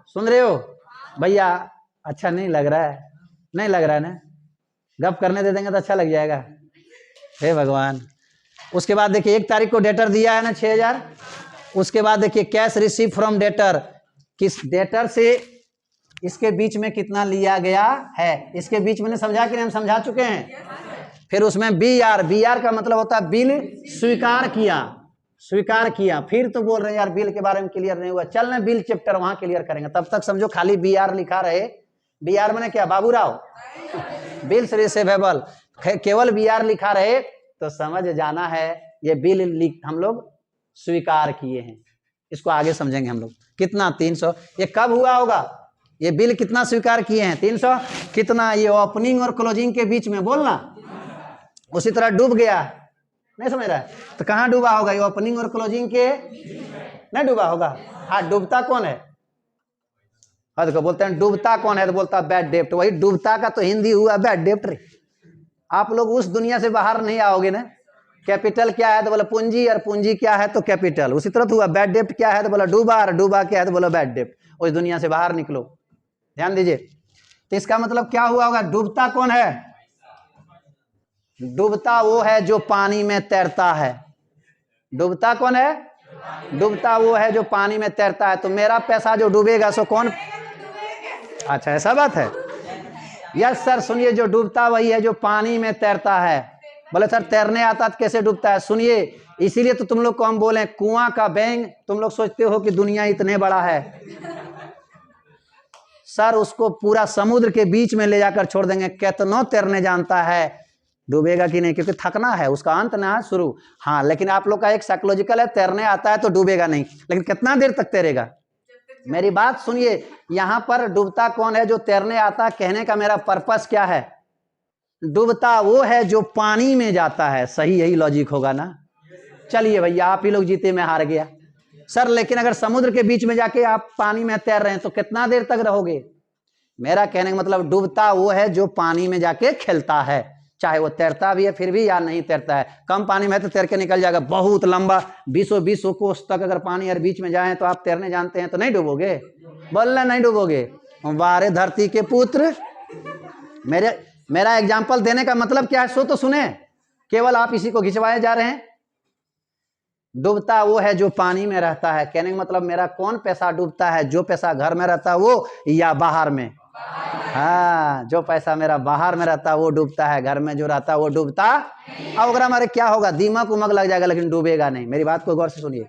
सुन रहे हो भैया? अच्छा नहीं लग रहा है? नहीं लग रहा है ना? गप करने दे देंगे तो अच्छा लग जाएगा। हे भगवान। उसके बाद देखिए 1 तारीख को डेटर दिया है ना 6000। उसके बाद देखिए कैश रिसीव फ्रॉम डेटर, किस डेटर से इसके बीच में कितना लिया गया है, इसके बीच में समझा कि नहीं? हम समझा चुके हैं। फिर उसमें बीआर, बीआर का मतलब होता है बिल स्वीकार किया, स्वीकार किया। फिर तो बोल रहे हैं यार बिल के बारे में क्लियर नहीं हुआ, चल ना बिल चैप्टर वहां क्लियर करेंगे। तब तक समझो खाली बीआर लिखा रहे। बीआर मैंने क्या बाबूराव? Bills receivable. केवल बीआर लिखा रहे तो समझ जाना है ये बिल हम लोग स्वीकार किए हैं। इसको आगे समझेंगे हम लोग। कितना? 300। ये कब हुआ होगा? ये बिल कितना स्वीकार किए हैं? 300। कितना? ये ओपनिंग और क्लोजिंग के बीच में, बोलना। उसी तरह डूब गया, नहीं समझ रहा है? तो कहाँ डूबा होगा? ये ओपनिंग और क्लोजिंग के नहीं डूबा होगा। हाँ, डूबता कौन है? देखो बोलते हैं डूबता कौन है, तो बोलता बैड डेप्ट। वही डूबता का तो हिंदी हुआ बैड डेप्ट रे। आप लोग उस दुनिया से बाहर नहीं आओगे ना। कैपिटल क्या है तो बोला पूंजी, और पूंजी क्या है तो कैपिटल। उसी तरह तो हुआ बैड डेप्ट क्या है तो बोला डूबा, और डूबा क्या है तो बोला बैड डेप्ट। उस दुनिया से बाहर निकलो, ध्यान दीजिए। तो इसका मतलब क्या हुआ होगा? डूबता कौन है? डूबता वो है जो पानी में तैरता है। डूबता कौन है? डूबता वो है जो पानी में तैरता है। तो मेरा पैसा जो डूबेगा सो कौन? अच्छा ऐसा बात है। यस सर, सुनिए, जो डूबता वही है जो पानी में तैरता है। बोले सर तैरने आता तो कैसे डूबता है? सुनिए, इसीलिए तो तुम लोग को हम बोले कुआं का बैंग। तुम लोग सोचते हो कि दुनिया इतने बड़ा है। सर उसको पूरा समुद्र के बीच में ले जाकर छोड़ देंगे, कितना तैरने जानता है, डूबेगा कि नहीं? क्योंकि थकना है, उसका अंत ना है शुरू। हाँ, लेकिन आप लोग का एक साइकोलॉजिकल है, तैरने आता है तो डूबेगा नहीं, लेकिन कितना देर तक तैरेगा? मेरी बात सुनिए, यहां पर डूबता कौन है? जो तैरने आता। कहने का मेरा पर्पस क्या है? डूबता वो है जो पानी में जाता है। सही यही लॉजिक होगा ना? चलिए भैया, आप ही लोग जीते, मैं हार गया। सर लेकिन अगर समुद्र के बीच में जाके आप पानी में तैर रहे हैं तो कितना देर तक रहोगे? मेरा कहने का मतलब डूबता वो है जो पानी में जाके खेलता है, चाहे वो तैरता भी है फिर भी या नहीं तैरता है। कम पानी में तो तैर के निकल जाएगा, बहुत लंबा 20 कोस तक अगर पानी और बीच में जाए तो आप तैरने जानते हैं तो नहीं डूबोगे? बोलना नहीं डूबोगे? वारे धरती के पुत्र मेरे, मेरा एग्जाम्पल देने का मतलब क्या है, सो तो सुने, केवल आप इसी को खिंचवाए जा रहे हैं। डूबता वो है जो पानी में रहता है, कहने का मतलब मेरा कौन पैसा डूबता है, जो पैसा घर में रहता है वो या बाहर में? हाँ, जो पैसा मेरा बाहर में रहता है वो डूबता है, घर में जो रहता है वो डूबता। अब अगर हमारे क्या होगा, दीमक उमक लग जाएगा लेकिन डूबेगा नहीं। मेरी बात को गौर से सुनिए।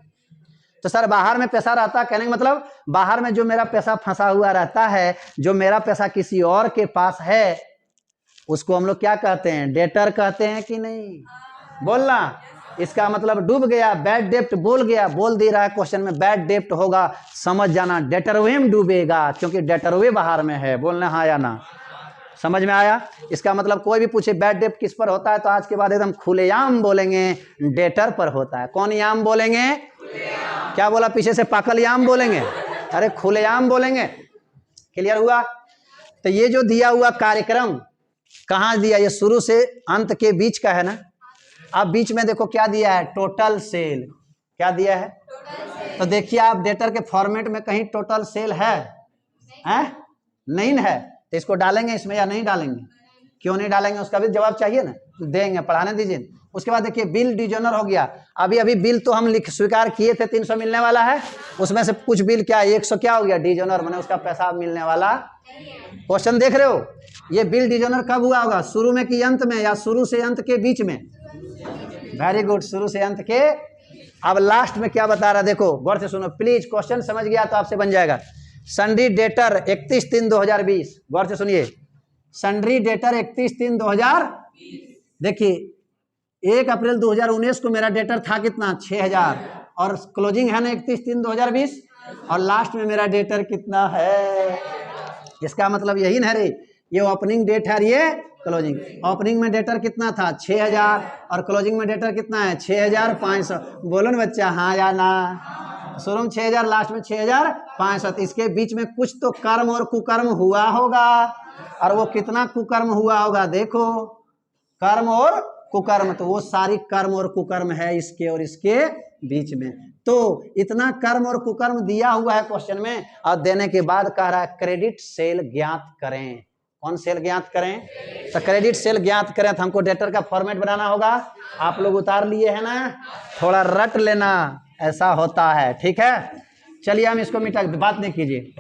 तो सर बाहर में पैसा रहता है, कहने का मतलब बाहर में जो मेरा पैसा फंसा हुआ रहता है, जो मेरा पैसा किसी और के पास है, उसको हम लोग क्या कहते हैं, डेटर कहते हैं कि नहीं? बोलना। इसका मतलब डूब गया, बैड डेप्ट बोल गया, बोल दे रहा है क्वेश्चन में बैड डेप्ट होगा, समझ जाना डेटरवे में डूबेगा, क्योंकि डेटरवे बाहर में है। बोलना हाँ या ना? समझ में आया? इसका मतलब कोई भी पूछे बैड डेप्ट किस पर होता है, तो आज के बाद एकदम खुलेआम बोलेंगे डेटर पर होता है। कौन याम बोलेंगे? क्या बोला पीछे से, पाकल याम बोलेंगे? अरे खुलेआम बोलेंगे। क्लियर हुआ? तो ये जो दिया हुआ कार्यक्रम कहाँ दिया, ये शुरू से अंत के बीच का है ना। अब बीच में देखो क्या दिया है, टोटल सेल। क्या दिया है? तो देखिए आप डेटर के फॉर्मेट में कहीं टोटल सेल है? नहीं है। तो इसको डालेंगे इसमें या नहीं डालेंगे? क्यों नहीं डालेंगे, उसका भी जवाब चाहिए ना। देंगे, पढ़ाने दीजिए। उसके बाद देखिए बिल डिजोनर हो गया। अभी बिल तो हम लिख स्वीकार किए थे 300 मिलने वाला है, उसमें से कुछ बिल क्या 100 क्या हो गया डिजोनर, मैंने उसका पैसा मिलने वाला। क्वेश्चन देख रहे हो? ये बिल डिजोनर कब हुआ होगा, शुरू में कि अंत में, या शुरू से अंत के बीच में? वेरी गुड, शुरू से अंत के। अब लास्ट में क्या बता रहा, देखो गौर से सुनो प्लीज, क्वेश्चन समझ गया तो आपसे बन जाएगा। सन्ड्री डेटर 31/3/2020, गौर से सुनिए। Sundry debtor 31/3/2020। देखिए 1 अप्रैल 2019 को मेरा डेटर था कितना, 6000, और क्लोजिंग है ना 31/3/2020, और लास्ट में मेरा डेटर कितना है। इसका मतलब यही ना रे, ये ओपनिंग डेट है, ये क्लोजिंग। ओपनिंग में डेटर कितना था 6000, और क्लोजिंग में डेटर कितना है 6500। बोलो ना बच्चा हाँ या ना? शुरू में 6000, लास्ट में 6500। इसके बीच में कुछ तो कर्म और कुकर्म हुआ होगा, और वो कितना कुकर्म हुआ होगा, देखो कर्म और कुकर्म, तो वो सारी कर्म और कुकर्म है इसके और इसके बीच में। तो इतना कर्म और कुकर्म दिया हुआ है क्वेश्चन में, और देने के बाद कह रहा है क्रेडिट सेल ज्ञात करें। कौन सेल ज्ञात करें? तो क्रेडिट सेल ज्ञात करें तो हमको डेटर का फॉर्मेट बनाना होगा। आप लोग उतार लिए है ना, थोड़ा रट लेना, ऐसा होता है, ठीक है। चलिए हम इसको मिटा, बात नहीं कीजिए।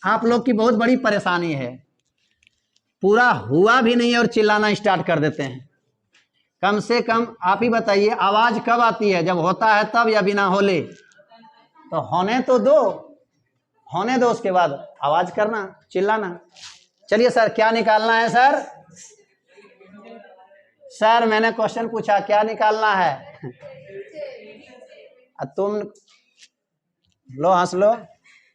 आप लोग की बहुत बड़ी परेशानी है, पूरा हुआ भी नहीं है और चिल्लाना स्टार्ट कर देते हैं। कम से कम आप ही बताइए, आवाज कब आती है, जब होता है तब या बिना होले? तो होने तो दो, होने दो, उसके बाद आवाज करना, चिल्लाना। चलिए सर क्या निकालना है सर? सर मैंने क्वेश्चन पूछा, क्या निकालना है? तुम लो, हंस लो,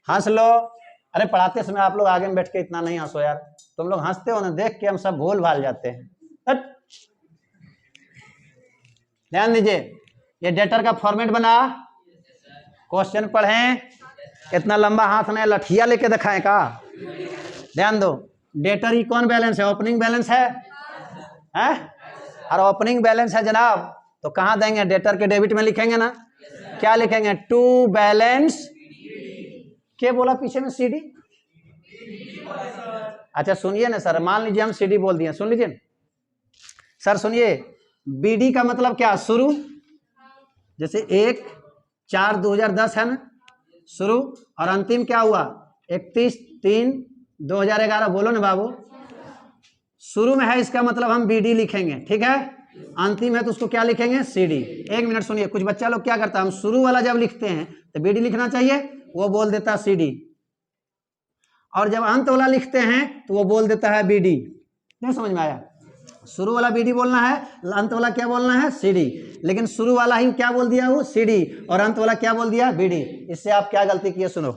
हंस लो। अरे पढ़ाते समय आप लोग आगे में बैठ के इतना नहीं हंसो यार, तुम लोग हंसते हो ना, देख के हम सब भूल भाल जाते हैं। ध्यान दीजिए, ये डेटर का फॉर्मेट बना, क्वेश्चन पढ़ें। इतना लंबा हाथ नहीं, लठिया लेके दिखाएं का? ध्यान दो, डेटर ही कौन बैलेंस है, ओपनिंग बैलेंस है, और ओपनिंग बैलेंस है जनाब, तो कहाँ देंगे, डेटर के डेबिट में लिखेंगे ना। क्या लिखेंगे, टू बैलेंस, क्या बोला पीछे में, सीडी। अच्छा सुनिए ना सर, मान लीजिए हम सीडी बोल दिए, सुन लीजिए सर, सुनिए। बीडी का मतलब क्या, शुरू, जैसे 1/4/2010 है ना शुरू, और अंतिम क्या हुआ 31/3/2011। बोलो ना बाबू, शुरू में है इसका मतलब हम बीडी लिखेंगे, ठीक है। अंतिम है तो उसको क्या लिखेंगे, सीडी। एक मिनट सुनिए, कुछ बच्चा लोग क्या करता है, हम शुरू वाला जब लिखते हैं तो बीडी लिखना चाहिए, वो बोल देता है सीडी, और जब अंत वाला लिखते हैं तो वो बोल देता है बीडी। नहीं समझ में आया? शुरू वाला बीडी बोलना है, अंत वाला क्या बोलना है, सीडी। लेकिन शुरू वाला ही क्या बोल दिया, वो सीडी, और अंत वाला क्या बोल दिया, बीडी। इससे आप क्या गलती किए, सुनो।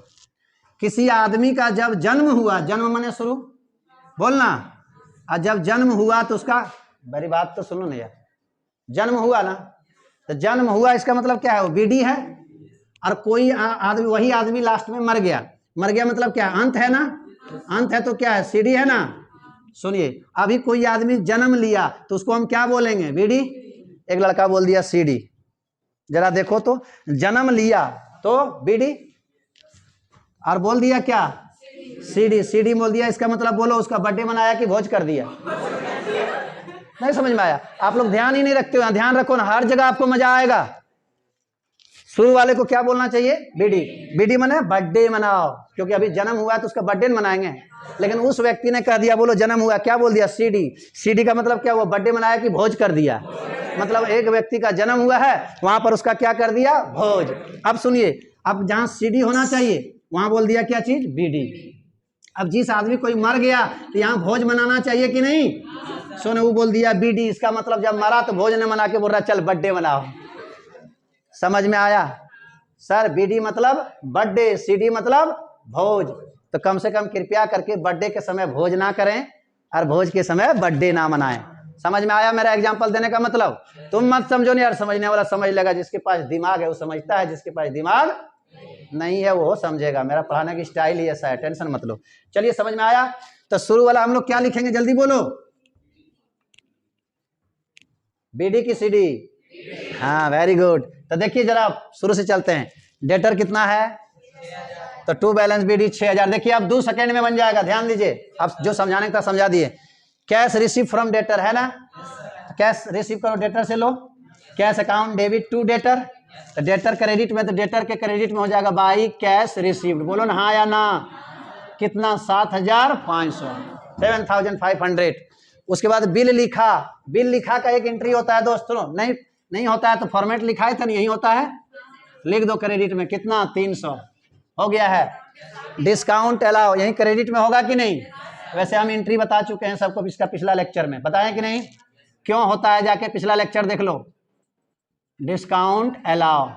किसी आदमी का जब जन्म हुआ, जन्म माने शुरू, बोलना, और जब जन्म हुआ तो उसका, मेरी बात तो सुनो ना यार, जन्म हुआ ना, तो जन्म हुआ इसका मतलब क्या है, वो बीडी है। और कोई आदमी, वही आदमी लास्ट में मर गया, मर गया मतलब क्या, अंत है ना, अंत है तो क्या है, सीडी है ना। सुनिए, अभी कोई आदमी जन्म लिया तो उसको हम क्या बोलेंगे, बीडी। एक लड़का बोल दिया सीडी, जरा देखो तो, जन्म लिया तो बीडी, और बोल दिया क्या, सीडी, सीडी बोल दिया, इसका मतलब बोलो उसका बर्थडे मनाया कि भोज कर दिया? नहीं समझ में आया? आप लोग ध्यान ही नहीं रखते हो, ध्यान रखो ना, हर जगह आपको मजा आएगा। शुरू वाले को क्या बोलना चाहिए? बीडी। बीडी मने बर्थडे मनाओ, क्योंकि अभी जन्म हुआ है तो उसका बर्थडे मनाएंगे। लेकिन उस व्यक्ति ने कह दिया बोलो जन्म हुआ, क्या बोल दिया? सीडी। सीडी का मतलब क्या हुआ? बर्थडे मनाया कि भोज कर दिया? मतलब एक व्यक्ति का जन्म हुआ है, वहां पर उसका क्या कर दिया? भोज। अब सुनिए, अब जहां सीडी होना चाहिए वहां बोल दिया क्या चीज? बीडी। अब जिस आदमी कोई मर गया तो यहाँ भोज मनाना चाहिए कि नहीं? सोने वो बोल दिया बीडी। इसका मतलब जब मरा तो भोज ने मना के बोल रहा चल बर्थडे मनाओ। समझ में आया? सर बीडी मतलब बर्थडे, सीडी मतलब भोज। तो कम से कम कृपया करके बर्थडे के समय भोज ना करें और भोज के समय बर्थडे ना मनाएं। समझ में आया मेरा एग्जांपल देने का मतलब? तुम मत समझो नहीं यार, समझने वाला समझ लेगा, जिसके पास दिमाग है वो समझता है, जिसके पास दिमाग नहीं है वो समझेगा। मेरा पढ़ाने की स्टाइल ही ऐसा है, टेंशन मत लो। चलिए समझ में आया? तो शुरू वाला हम लोग क्या लिखेंगे, जल्दी बोलो। बीडी की सीडी? हाँ वेरी गुड। तो देखिए जरा शुरू से चलते हैं। डेटर कितना है? तो टू बैलेंस बीडी 6000। देखिए अब 2 सेकेंड में बन जाएगा, ध्यान दीजिए। अब जो समझाने का समझा दिए। कैश रिसीव फ्रॉम डेटर है ना? कैश रिसीव करो डेटर से, लो। Cash account debit to debtor. तो डेटर क्रेडिट में, तो डेटर के क्रेडिट में हो जाएगा बाई कैश रिसीव्ड। बोलो ना हाँ या ना? कितना? 7500, 7500। उसके बाद बिल लिखा। बिल लिखा का एक एंट्री होता है दोस्तों, नहीं होता है तो फॉर्मेट लिखा है था, नहीं होता है, लिख दो क्रेडिट में कितना? 300 हो गया है। डिस्काउंट अलाउ यही क्रेडिट में होगा कि नहीं? वैसे हम एंट्री बता चुके हैं सबको, इसका पिछला लेक्चर में बताएं कि नहीं? क्यों होता है जाके पिछला लेक्चर देख लो। डिस्काउंट अलाउ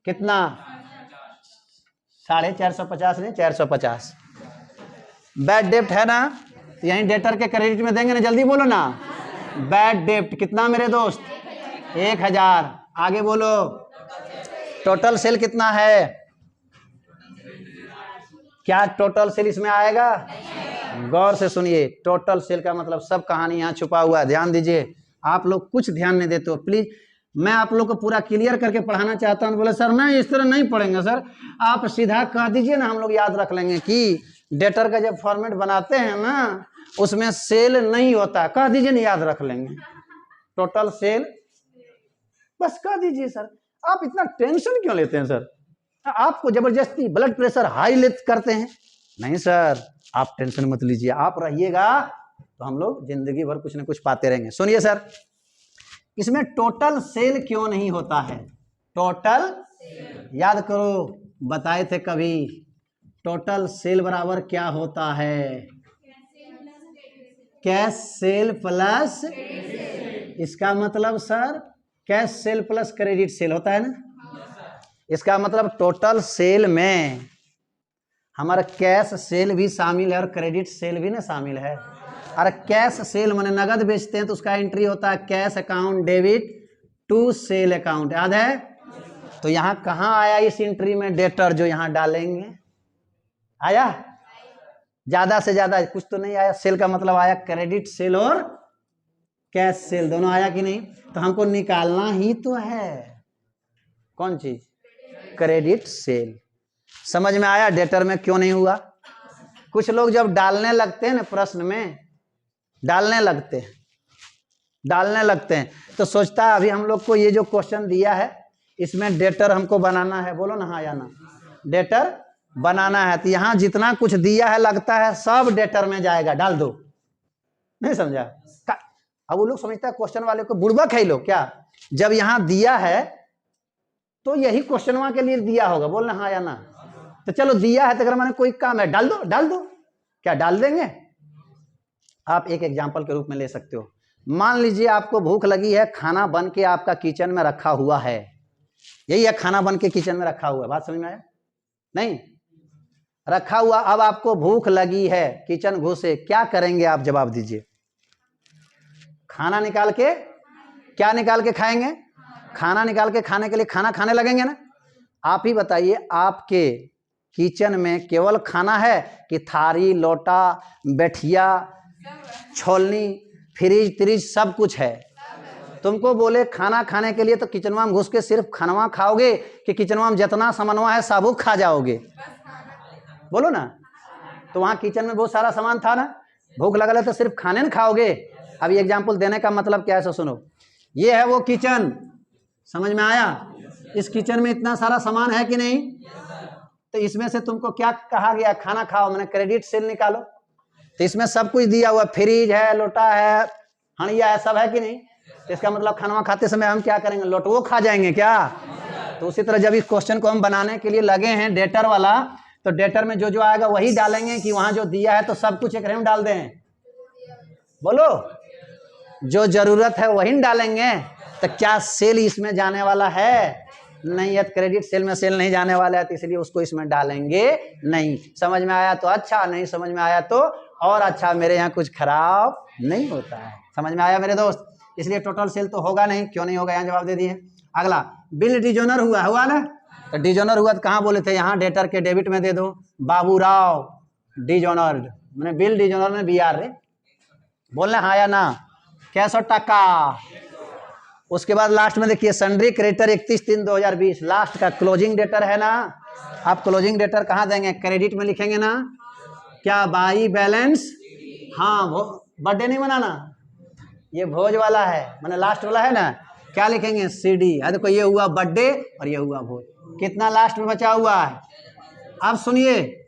कितना? 450 नहीं 450। बैड डेप्ट है ना, यहीं डेटर के क्रेडिट में देंगे ना, जल्दी बोलो ना। बैड डेप्ट कितना मेरे दोस्त? 1000। आगे बोलो। टोटल सेल कितना है? क्या टोटल सेल इसमें आएगा? गौर से सुनिए, टोटल सेल का मतलब सब कहानी यहाँ छुपा हुआ है, ध्यान दीजिए। आप लोग कुछ ध्यान नहीं देते हो प्लीज। मैं आप लोग को पूरा क्लियर करके पढ़ाना चाहता हूँ। बोले सर नहीं इस तरह नहीं पढ़ेंगे सर, आप सीधा कह दीजिए ना, हम लोग याद रख लेंगे कि डेटर का जब फॉर्मेट बनाते हैं ना उसमें सेल नहीं होता, कह दीजिए ना, याद रख लेंगे। टोटल सेल बस कह दीजिए सर। आप इतना टेंशन क्यों लेते हैं सर? आपको जबरदस्ती ब्लड प्रेशर हाई ले करते हैं? नहीं सर आप टेंशन मत लीजिए, आप रहिएगा तो हम लोग जिंदगी भर कुछ न कुछ पाते रहेंगे। सुनिए सर, इसमें टोटल सेल क्यों नहीं होता है? टोटल याद करो, बताए थे कभी। टोटल सेल बराबर क्या होता है? कैश सेल प्लस, इसका मतलब sir cash sale plus credit cell होता है ना। इसका मतलब टोटल सेल में हमारा कैश सेल भी शामिल है और क्रेडिट सेल भी ना शामिल है। और कैश सेल माने नगद बेचते हैं तो उसका एंट्री होता है cash account debit to sale account, याद है? तो यहाँ कहाँ आया इस एंट्री में डेटर जो यहाँ डालेंगे? आया? ज्यादा से ज्यादा कुछ तो नहीं आया। सेल का मतलब आया क्रेडिट सेल और कैश सेल, दोनों आया कि नहीं? तो हमको निकालना ही तो है कौन चीज? Credit sale. समझ में आया डेटर में क्यों नहीं हुआ? कुछ लोग जब डालने लगते हैं ना, प्रश्न में डालने लगते हैं तो सोचता है अभी हम लोग को ये जो क्वेश्चन दिया है इसमें डेटर हमको बनाना है। बोलो ना हाँ या ना? डेटर बनाना है तो यहाँ जितना कुछ दिया है लगता है सब डेटर में जाएगा, डाल दो। नहीं समझा? अब वो लोग समझता है क्वेश्चन वाले को बुड़बक है लोग क्या? जब यहाँ दिया है तो यही क्वेश्चन वहां के लिए दिया होगा। बोलना हाँ या ना? तो चलो दिया है तो अगर मैंने कोई काम है डाल दो। क्या डाल देंगे? आप एक एग्जांपल के रूप में ले सकते हो। मान लीजिए आपको भूख लगी है, खाना बन के आपका किचन में रखा हुआ है। यही है, खाना बन के किचन में रखा हुआ है। बात समझ में आया? नहीं रखा हुआ, अब आपको भूख लगी है, किचन घुसे, क्या करेंगे आप? जवाब दीजिए। खाना निकाल के, क्या निकाल के खाएंगे? खाना निकाल के खाने के लिए खाना खाने लगेंगे ना। आप ही बताइए, आपके किचन में केवल खाना है कि थारी लोटा बैठिया छोलनी फ्रिज त्रिज सब कुछ है? तुमको बोले खाना खाने के लिए तो किचनवा में घुस के सिर्फ खानवा खाओगे कि किचनवा में जितना सामानवा है सब खा जाओगे? बोलो ना। तो वहाँ किचन में बहुत सारा सामान था ना, भूख लगल है तो सिर्फ खाने न खाओगे। अब ये एग्जाम्पल देने का मतलब क्या है, सो सुनो। ये है वो किचन, समझ में आया? इस किचन में इतना सारा सामान है कि नहीं? तो इसमें से तुमको क्या कहा गया, खाना खाओ, मैंने क्रेडिट सेल निकालो। तो इसमें सब कुछ दिया हुआ, फ्रिज है, लोटा है, हणिया है, सब है कि नहीं? तो इसका मतलब खाना खाते समय हम क्या करेंगे, लोटवो खा जाएंगे क्या? तो उसी तरह जब इस क्वेश्चन को हम बनाने के लिए लगे हैं डेटर वाला, तो डेटर में जो जो आएगा वही डालेंगे कि वहां जो दिया है तो सब कुछ एक में डाल दें? बोलो, जो जरूरत है वही डालेंगे। तो क्या सेल इसमें जाने वाला है? नहीं है, क्रेडिट सेल में सेल नहीं जाने वाला है, तो इसलिए उसको इसमें डालेंगे नहीं। समझ में आया तो अच्छा, नहीं समझ में आया तो और अच्छा, मेरे यहाँ कुछ खराब नहीं होता है। समझ में आया मेरे दोस्त? इसलिए टोटल सेल तो होगा नहीं। क्यों नहीं होगा, यहाँ जवाब दे दिए। अगला, बिल डिजोनर हुआ ना? तो डिजोनर हुआ तो कहाँ बोले थे, यहाँ डेटर के डेबिट में दे दो। बाबूराव डिजोनर्ड, मैंने बिल डिजोनर में BR रे, बोलना हाँ या ना? कैसा टका। उसके बाद लास्ट में देखिए, सन्ड्री क्रेडिटर 31/3/2020, लास्ट का क्लोजिंग डेटर है ना। आप क्लोजिंग डेटर कहाँ देंगे, क्रेडिट में लिखेंगे ना। क्या, बाई बैलेंस? हाँ, बर्थडे नहीं मनाना, ये भोज वाला है, मैंने लास्ट वाला है ना। क्या लिखेंगे, CD। देखो ये हुआ बर्थडे और ये हुआ भोज। कितना लास्ट में बचा हुआ है? अब सुनिए,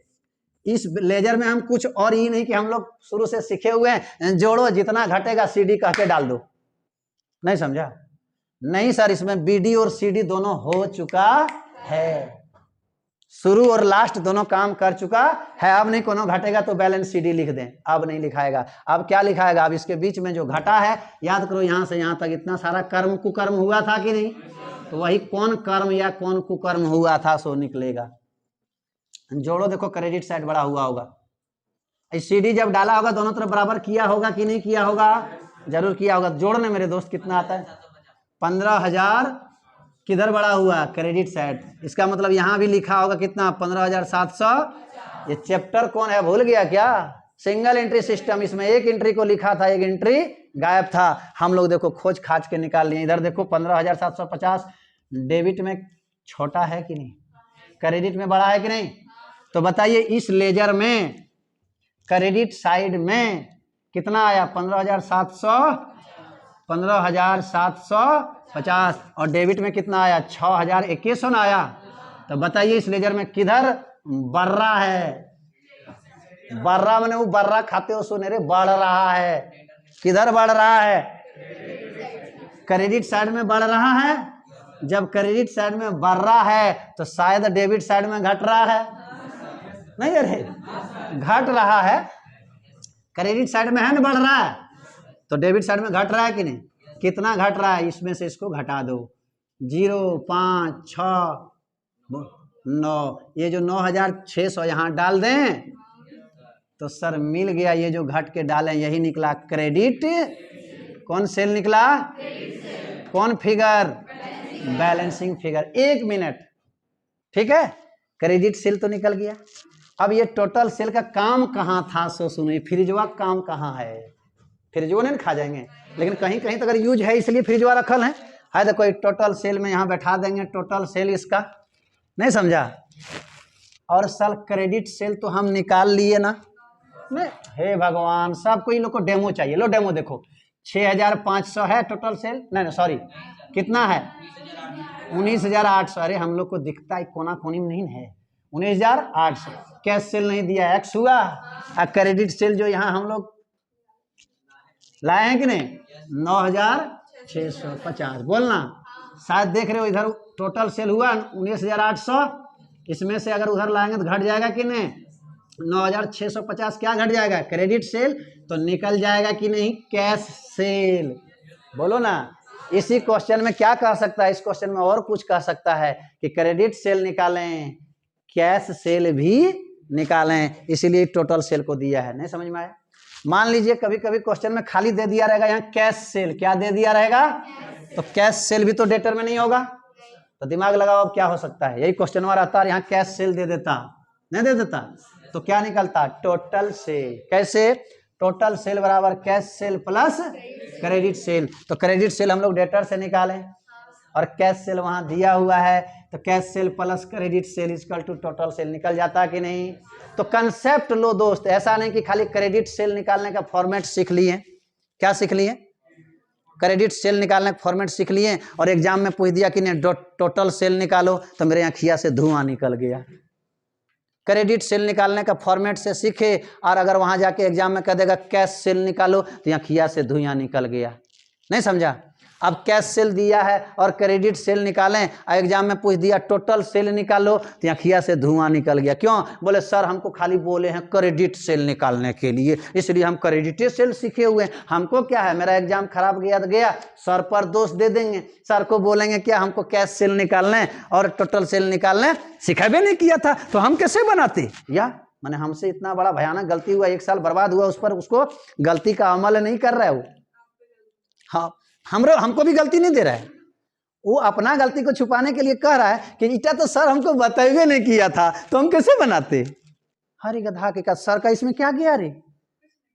इस लेजर में हम कुछ और ही नहीं कि हम लोग शुरू से सीखे हुए हैं, जोड़ो जितना घटेगा CD कह के डाल दो। नहीं समझा? नहीं सर, इसमें BD और CD दोनों हो चुका है, शुरू और लास्ट दोनों काम कर चुका है। अब नहीं कोनो घटेगा तो बैलेंस CD लिख दें, अब नहीं लिखाएगा। अब क्या लिखाएगा, अब इसके बीच में जो घटा है, याद करो यहां से यहां तक इतना सारा कर्म कुकर्म हुआ था कि नहीं, तो वही कौन कर्म या कौन कुकर्म हुआ था सो निकलेगा। जोड़ो, देखो क्रेडिट साइड बड़ा हुआ होगा, CD जब डाला होगा दोनों तरफ बराबर किया होगा कि नहीं किया होगा, जरूर किया होगा। जोड़ने मेरे दोस्त कितना आता है, 15,000 किधर बड़ा हुआ, क्रेडिट साइड। इसका मतलब यहाँ भी लिखा होगा कितना, 15,700। ये चैप्टर कौन है, भूल गया क्या? Single entry system. इसमें एक एंट्री को लिखा था, एक एंट्री गायब था। हम लोग देखो खोज खाज के निकाल लिए। इधर देखो 15,750 डेबिट में छोटा है कि नहीं, क्रेडिट में बड़ा है कि नहीं? तो बताइए इस लेजर में क्रेडिट साइड में कितना आया, 15,750 और डेबिट में कितना आया, 6,100 आया। तो बताइए इस लेजर में किधर बढ़ रहा है? बर्रा मैंने वो बर्रा खाते हो सुने रे, बढ़ रहा है। किधर बढ़ रहा है? क्रेडिट साइड में बढ़ रहा है। जब क्रेडिट साइड में बढ़ रहा है तो शायद डेबिट साइड में घट रहा है। नहीं अरे, घट रहा है। क्रेडिट साइड में है ना बढ़ रहा है, तो डेबिट साइड में घट रहा है कि नहीं? कितना घट रहा है, इसमें से इसको घटा दो। 0, 5, 6, 9, ये जो 9,600 यहाँ डाल दें तो सर मिल गया। ये जो घट के डालें यही निकला क्रेडिट। कौन सेल निकला? कौन फिगर? Balancing figure. 1 मिनट, ठीक है, क्रेडिट सेल तो निकल गया। अब ये टोटल सेल का काम कहाँ था सो सुनिए, फ्रिजवा काम कहाँ है? फ्रिजवा नहीं खा जाएंगे, लेकिन कहीं कहीं तो अगर यूज है इसलिए फ्रिजवा रखल है तो कोई टोटल सेल में यहाँ बैठा देंगे, टोटल सेल इसका। नहीं समझा? और सर क्रेडिट सेल तो हम निकाल लिए ना। नहीं, हे भगवान, सबको इन लोग को डेमो चाहिए। लो डेमो देखो, 6,500 है टोटल सेल। नहीं सॉरी, कितना है? 19,800। अरे हम लोग को दिखता है कोना कोनी में नहीं है, 19,800। कैश सेल नहीं दिया, एक्स हुआ। और क्रेडिट सेल जो यहाँ हम लोग लाए हैं कि नहीं, 9,650। बोलना, शायद देख रहे हो इधर टोटल सेल हुआ 19,800। इसमें से अगर उधर लाएंगे तो घट जाएगा कि नहीं, 9,650 क्या घट जाएगा? Credit sale. तो निकल जाएगा कि नहीं, कैश सेल। बोलो ना। इसी क्वेश्चन में क्या कह सकता है, इस क्वेश्चन में और कुछ कह सकता है कि क्रेडिट सेल निकालें, कैश सेल भी निकालें, इसीलिए टोटल सेल को दिया है। नहीं समझ में आया? मान लीजिए कभी कभी क्वेश्चन में खाली दे दिया रहेगा यहाँ कैश सेल, क्या दे दिया रहेगा, तो कैश सेल भी तो डेटर में नहीं होगा। तो दिमाग लगाओ अब क्या हो सकता है। यही क्वेश्चन में रहता है, यहाँ कैश सेल दे देता, नहीं दे देता तो क्या निकलता, टोटल सेल। कैसे? टोटल सेल बराबर cash sale plus credit cell. तो क्रेडिट सेल हम लोग डेटर से निकालें और कैश सेल वहां दिया हुआ है, तो cash sale plus credit sale equal to total sale निकल जाता कि नहीं? तो कंसेप्ट लो दोस्त, ऐसा नहीं कि खाली क्रेडिट सेल निकालने का फॉर्मेट सीख लिए। क्या सीख लिए? क्रेडिट सेल निकालने का फॉर्मेट सीख लिए और एग्जाम में पूछ दिया कि नहीं टोटल सेल निकालो, तो मेरे आँखिया से धुआं निकल गया। क्रेडिट सेल निकालने का फॉर्मेट से सीखे और अगर वहां जाके एग्जाम में कह देगा कैश सेल निकालो, तो आँखिया से धुआं निकल गया। नहीं समझा? अब कैश सेल दिया है और क्रेडिट सेल निकालें, एग्जाम में पूछ दिया टोटल सेल निकालो, तो आँखिया से धुआं निकल गया। क्यों? बोले सर हमको खाली बोले हैं क्रेडिट सेल निकालने के लिए, इसलिए हम क्रेडिट सेल सीखे हुए हैं। हमको क्या है, मेरा एग्जाम खराब गया तो गया, सर पर दोष दे देंगे, सर को बोलेंगे क्या हमको कैश सेल निकालने और टोटल सेल निकालने सिखा भी नहीं किया था, तो हम कैसे बनाते? या मैंने हमसे इतना बड़ा भयानक गलती हुआ, 1 साल बर्बाद हुआ उस पर, उसको गलती का अमल नहीं कर रहा है वो। हाँ, हमको भी गलती नहीं दे रहा है, वो अपना गलती को छुपाने के लिए कह रहा है कि इटा तो सर हमको बताइए नहीं किया था, तो हम कैसे बनाते? हरी गधा के का सर का इसमें क्या गया रे?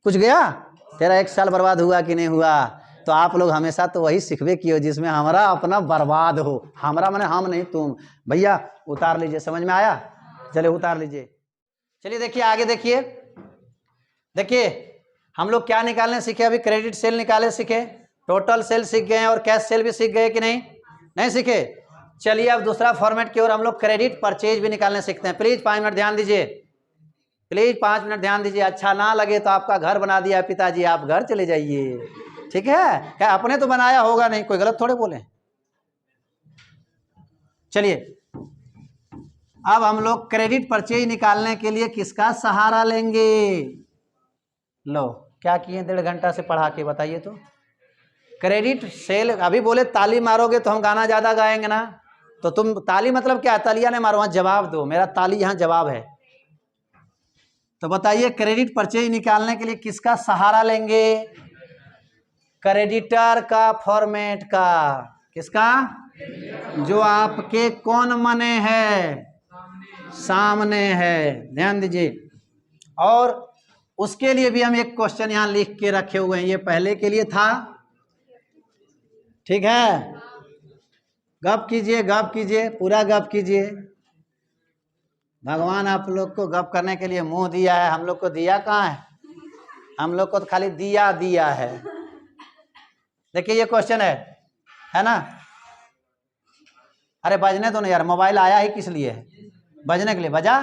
कुछ गया? तेरा 1 साल बर्बाद हुआ कि नहीं हुआ? तो आप लोग हमेशा तो वही सीखबे किए जिसमें हमारा अपना बर्बाद हो। हमारा माने हम नहीं तुम। भैया उतार लीजिए, समझ में आया? चलिए उतार लीजिए। चलिए देखिए आगे देखिए, देखिए हम लोग क्या निकालने सीखे अभी? क्रेडिट सेल निकाले सीखे, टोटल सेल सीख गए और कैश सेल भी सीख गए कि नहीं? नहीं सीखे? चलिए अब दूसरा फॉर्मेट की ओर हम लोग क्रेडिट परचेज भी निकालने सीखते हैं। प्लीज 5 मिनट ध्यान दीजिए, प्लीज 5 मिनट ध्यान दीजिए। अच्छा ना लगे तो आपका घर बना दिया पिताजी, आप घर चले जाइए, ठीक है? क्या अपने तो बनाया होगा नहीं, कोई गलत थोड़े बोले। चलिए अब हम लोग क्रेडिट परचेज निकालने के लिए किसका सहारा लेंगे? लो क्या किए 1.5 घंटा से पढ़ा के, बताइए तो। क्रेडिट सेल, अभी बोले ताली मारोगे तो हम गाना ज्यादा गाएंगे ना, तो तुम ताली मतलब क्या? तालियां नहीं मारो, वहां जवाब दो, मेरा ताली यहाँ जवाब है। तो बताइए क्रेडिट परचेज निकालने के लिए किसका सहारा लेंगे? क्रेडिटर का फॉर्मेट का। किसका? जो आपके कौन मने है? सामने है, ध्यान दीजिए। और उसके लिए भी हम एक क्वेश्चन यहाँ लिख के रखे हुए हैं, ये पहले के लिए था, ठीक है? गप कीजिए, गप कीजिए, पूरा गप कीजिए। भगवान आप लोग को गप करने के लिए मुंह दिया है, हम लोग को दिया कहाँ है? हम लोग को तो खाली दिया दिया है। देखिए ये क्वेश्चन है ना? अरे बजने दो ना यार, मोबाइल आया ही किस लिए है? बजने के लिए। बजा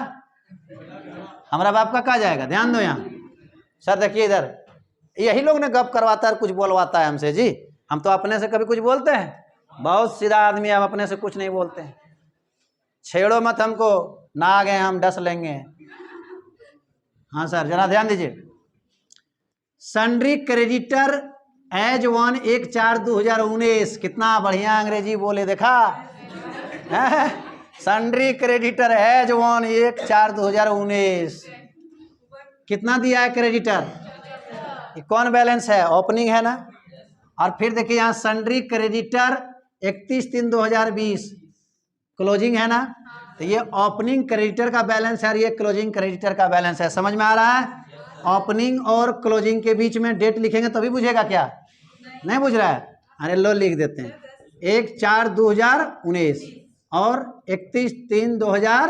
हमारा बाप का कहा जाएगा? ध्यान दो यहाँ। सर देखिए इधर, यही लोग ने गप करवाता है, कुछ बोलवाता है हमसे जी। हम तो अपने से कभी कुछ बोलते हैं? बहुत सीधा आदमी, हम अपने से कुछ नहीं बोलते हैं। छेड़ो मत हमको, ना आ गए हम डस लेंगे। हाँ सर जरा ध्यान दीजिए। सन्ड्री क्रेडिटर एज 1/4/2019, कितना बढ़िया अंग्रेजी बोले, देखा? सन्ड्री क्रेडिटर एज 1/4/2019 कितना दिया है क्रेडिटर? कौन बैलेंस है? ओपनिंग है ना। और फिर देखिए यहाँ सन्ड्री क्रेडिटर 31/3/2020 क्लोजिंग है ना, तो ये ओपनिंग क्रेडिटर का बैलेंस है और ये क्लोजिंग क्रेडिटर का बैलेंस है। समझ में आ रहा है? ओपनिंग और क्लोजिंग के बीच में डेट लिखेंगे तभी बुझेगा क्या? नहीं बुझ रहा है? अरे लो लिख देते हैं, 1/4/2019 और 31/3/2000।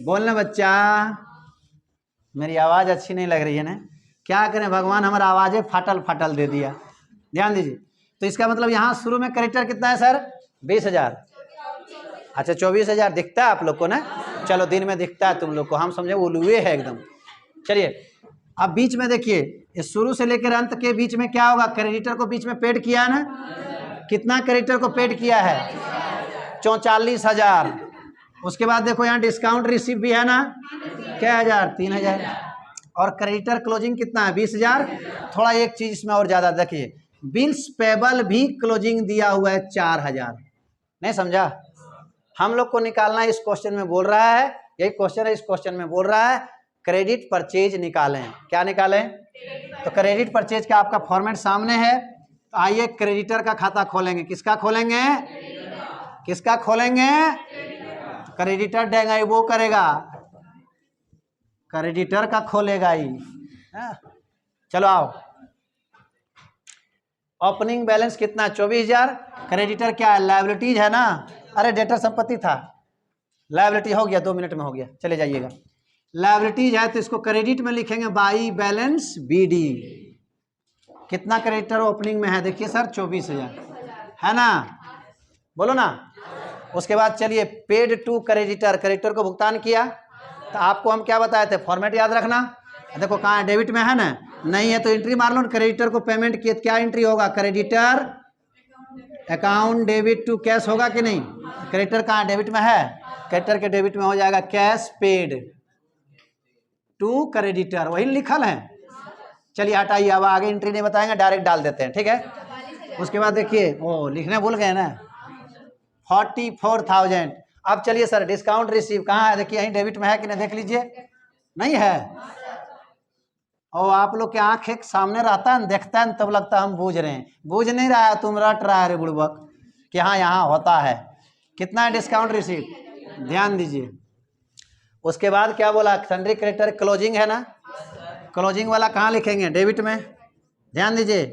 बोलना बच्चा, मेरी आवाज़ अच्छी नहीं लग रही है ना? क्या करें, भगवान हमारा आवाज़ें फाटल फाटल दे दिया। ध्यान दीजिए। तो इसका मतलब यहाँ शुरू में क्रेडिटर कितना है सर? 20,000। अच्छा 24,000 दिखता है आप लोग को ना? चलो दिन में दिखता है तुम लोग को, हम समझे उलुए है एकदम। चलिए अब बीच में देखिए, इस शुरू से लेकर अंत के बीच में क्या होगा? क्रेडिटर को बीच में पेड किया है ना? कितना क्रेडिटर को पेड किया है? 44,000। उसके बाद देखो यहाँ डिस्काउंट रिसीव भी है ना, क्या हजार? 3,000। और क्रेडिटर क्लोजिंग कितना है? 20,000। थोड़ा एक चीज इसमें और ज्यादा देखिए, बिल्स पेबल भी क्लोजिंग दिया हुआ है 4,000। नहीं समझा? हम लोग को निकालना इस क्वेश्चन में बोल रहा है, यही क्वेश्चन है, इस क्वेश्चन में बोल रहा है क्रेडिट परचेज निकालें। क्या निकालें? तो क्रेडिट परचेज का आपका फॉर्मेट सामने है। तो आइए क्रेडिटर का खाता खोलेंगे। किसका खोलेंगे? किसका खोलेंगे? क्रेडिटर देगा ही वो करेगा, क्रेडिटर का खोलेगा ही। चलो आओ, ओपनिंग बैलेंस कितना? 24,000। क्रेडिटर क्या है? लायबिलिटीज है ना? अरे डेटर संपत्ति था, लायबिलिटी हो गया, 2 मिनट में हो गया, चले जाइएगा। लायबिलिटीज है तो इसको क्रेडिट में लिखेंगे बाई बैलेंस बीडी। कितना क्रेडिटर ओपनिंग में है देखिए सर 24,000 है ना, बोलो ना। उसके बाद चलिए पेड टू क्रेडिटर, क्रेडिटर को भुगतान किया, तो आपको हम क्या बताए थे, फॉर्मेट याद रखना। देखो कहाँ है, डेबिट में है ना, नहीं है तो एंट्री मार लो। क्रेडिटर को पेमेंट किए क्या एंट्री होगा, creditor account debit to cash होगा कि नहीं। क्रेडिटर कहाँ डेबिट में है, क्रेडिटर के डेबिट में हो जाएगा कैश पेड टू क्रेडिटर, वही लिखल है। चलिए हटाइए, अब आगे एंट्री नहीं बताएंगे, डायरेक्ट डाल देते हैं, ठीक है। उसके बाद देखिए ओ लिखने भूल गए ना 44,000। अब चलिए सर डिस्काउंट रिसीव कहाँ है, देखिए यहीं डेबिट में है कि नहीं, देख लीजिए नहीं है। और आप लोग के आँख एक सामने रहता है, देखता है तब लगता है हम बूझ रहे हैं, बूझ नहीं रहा है, तुम रट रहा है रे बुड़बक कि हाँ यहाँ होता है। कितना है डिस्काउंट रिसीव, ध्यान दीजिए। उसके बाद क्या बोला, सन्ड्री क्रेडिटर क्लोजिंग है ना, क्लोजिंग वाला कहाँ लिखेंगे, डेबिट में। ध्यान दीजिए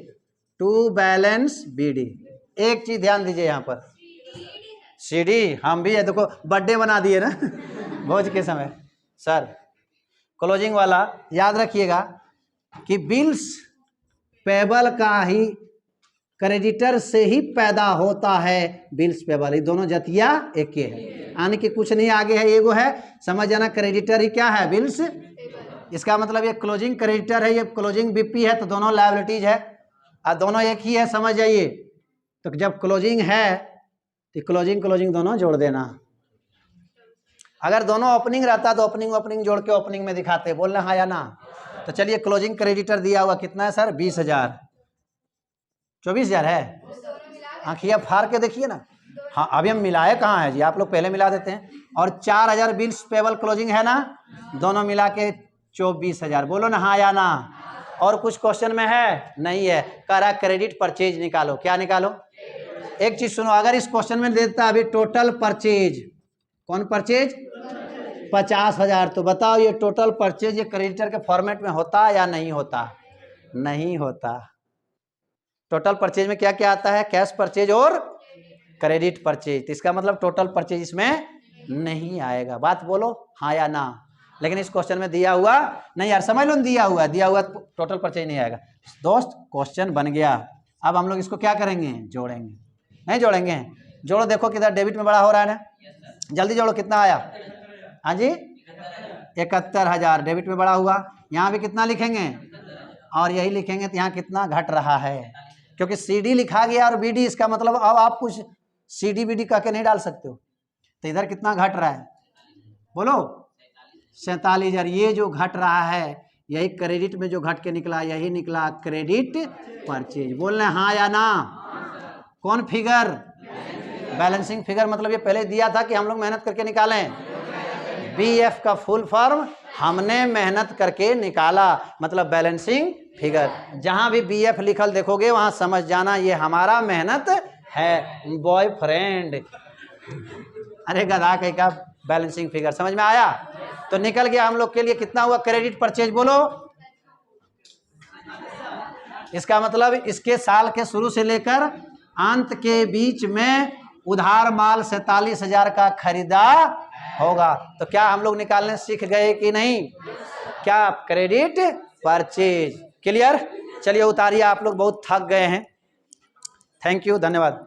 टू बैलेंस बीडी। एक चीज ध्यान दीजिए यहाँ पर, सीडी हम भी है, देखो बर्थडे बना दिए ना भोज के समय। सर क्लोजिंग वाला याद रखिएगा कि बिल्स पेबल का ही क्रेडिटर से ही पैदा होता है, बिल्स पेबल, ये दोनों जतिया एक ही है, यानी कि कुछ नहीं आगे है, एगो है, समझ जाना। क्रेडिटर ही क्या है, बिल्स, इसका मतलब ये क्लोजिंग क्रेडिटर है, ये क्लोजिंग बीपी है, तो दोनों लायबिलिटीज है और दोनों एक ही है, समझ जाइए। तो जब क्लोजिंग है तो क्लोजिंग क्लोजिंग दोनों जोड़ देना। अगर दोनों ओपनिंग रहता तो ओपनिंग ओपनिंग जोड़ के ओपनिंग में दिखाते, बोलना हाँ या ना। तो चलिए क्लोजिंग क्रेडिटर दिया हुआ कितना है सर, 20,000, 24,000 है। आँखिया फाड़ के देखिए ना, हाँ अभी हम मिलाए कहाँ है जी, आप लोग पहले मिला देते हैं। और 4,000 बिल्स पेबल क्लोजिंग है ना, दोनों मिला के 24,000, बोलो ना हाँ या ना। और कुछ क्वेश्चन में है, नहीं है, कह रहा क्रेडिट परचेज निकालो, क्या निकालो। एक चीज सुनो, अगर इस क्वेश्चन में देता अभी टोटल परचेज, कौन परचेज, 50,000, तो बताओ ये टोटल परचेज ये क्रेडिटर के फॉर्मेट में होता या नहीं होता, नहीं होता। टोटल परचेज में क्या क्या आता है, कैश परचेज और क्रेडिट परचेज, तो इसका मतलब टोटल परचेज इसमें नहीं आएगा। बात बोलो हाँ या ना। लेकिन इस क्वेश्चन में दिया हुआ नहीं यार, समझ लो दिया हुआ टोटल परचेज नहीं आएगा। दोस्त क्वेश्चन बन गया, अब हम लोग इसको क्या करेंगे, जोड़ेंगे, नहीं जोड़ेंगे, जोड़ो। देखो किधर डेबिट में बड़ा हो रहा है ना, जल्दी जोड़ो, कितना आया, हाँ जी 71,000 डेबिट में बड़ा हुआ। यहाँ भी कितना लिखेंगे और यही लिखेंगे, तो यहाँ कितना घट रहा है, क्योंकि सीडी लिखा गया और बीडी, इसका मतलब अब आप कुछ सीडी बीडी कह के नहीं डाल सकते हो। तो इधर कितना घट रहा है, बोलो 47,000। ये जो घट रहा है यही क्रेडिट में जो घट के निकला, यही निकला क्रेडिट परचेज। बोल रहे हाँ या ना। कौन फिगर, बैलेंसिंग फिगर, मतलब ये पहले दिया था कि हम लोग मेहनत करके निकालें। बीएफ का फुल फॉर्म हमने मेहनत करके निकाला, मतलब बैलेंसिंग फिगर। जहां भी बीएफ लिखल देखोगे वहां समझ जाना ये हमारा मेहनत है, बॉयफ्रेंड। अरे गधा कहीं का बैलेंसिंग फिगर, समझ में आया। तो निकल गया हम लोग के लिए कितना हुआ क्रेडिट परचेज, बोलो। इसका मतलब इसके साल के शुरू से लेकर अंत के बीच में उधार माल 47,000 का खरीदा होगा। तो क्या हम लोग निकालने सीख गए कि नहीं, क्या क्रेडिट परचेज। क्लियर। चलिए उतारिए, आप लोग बहुत थक गए हैं। थैंक यू, धन्यवाद।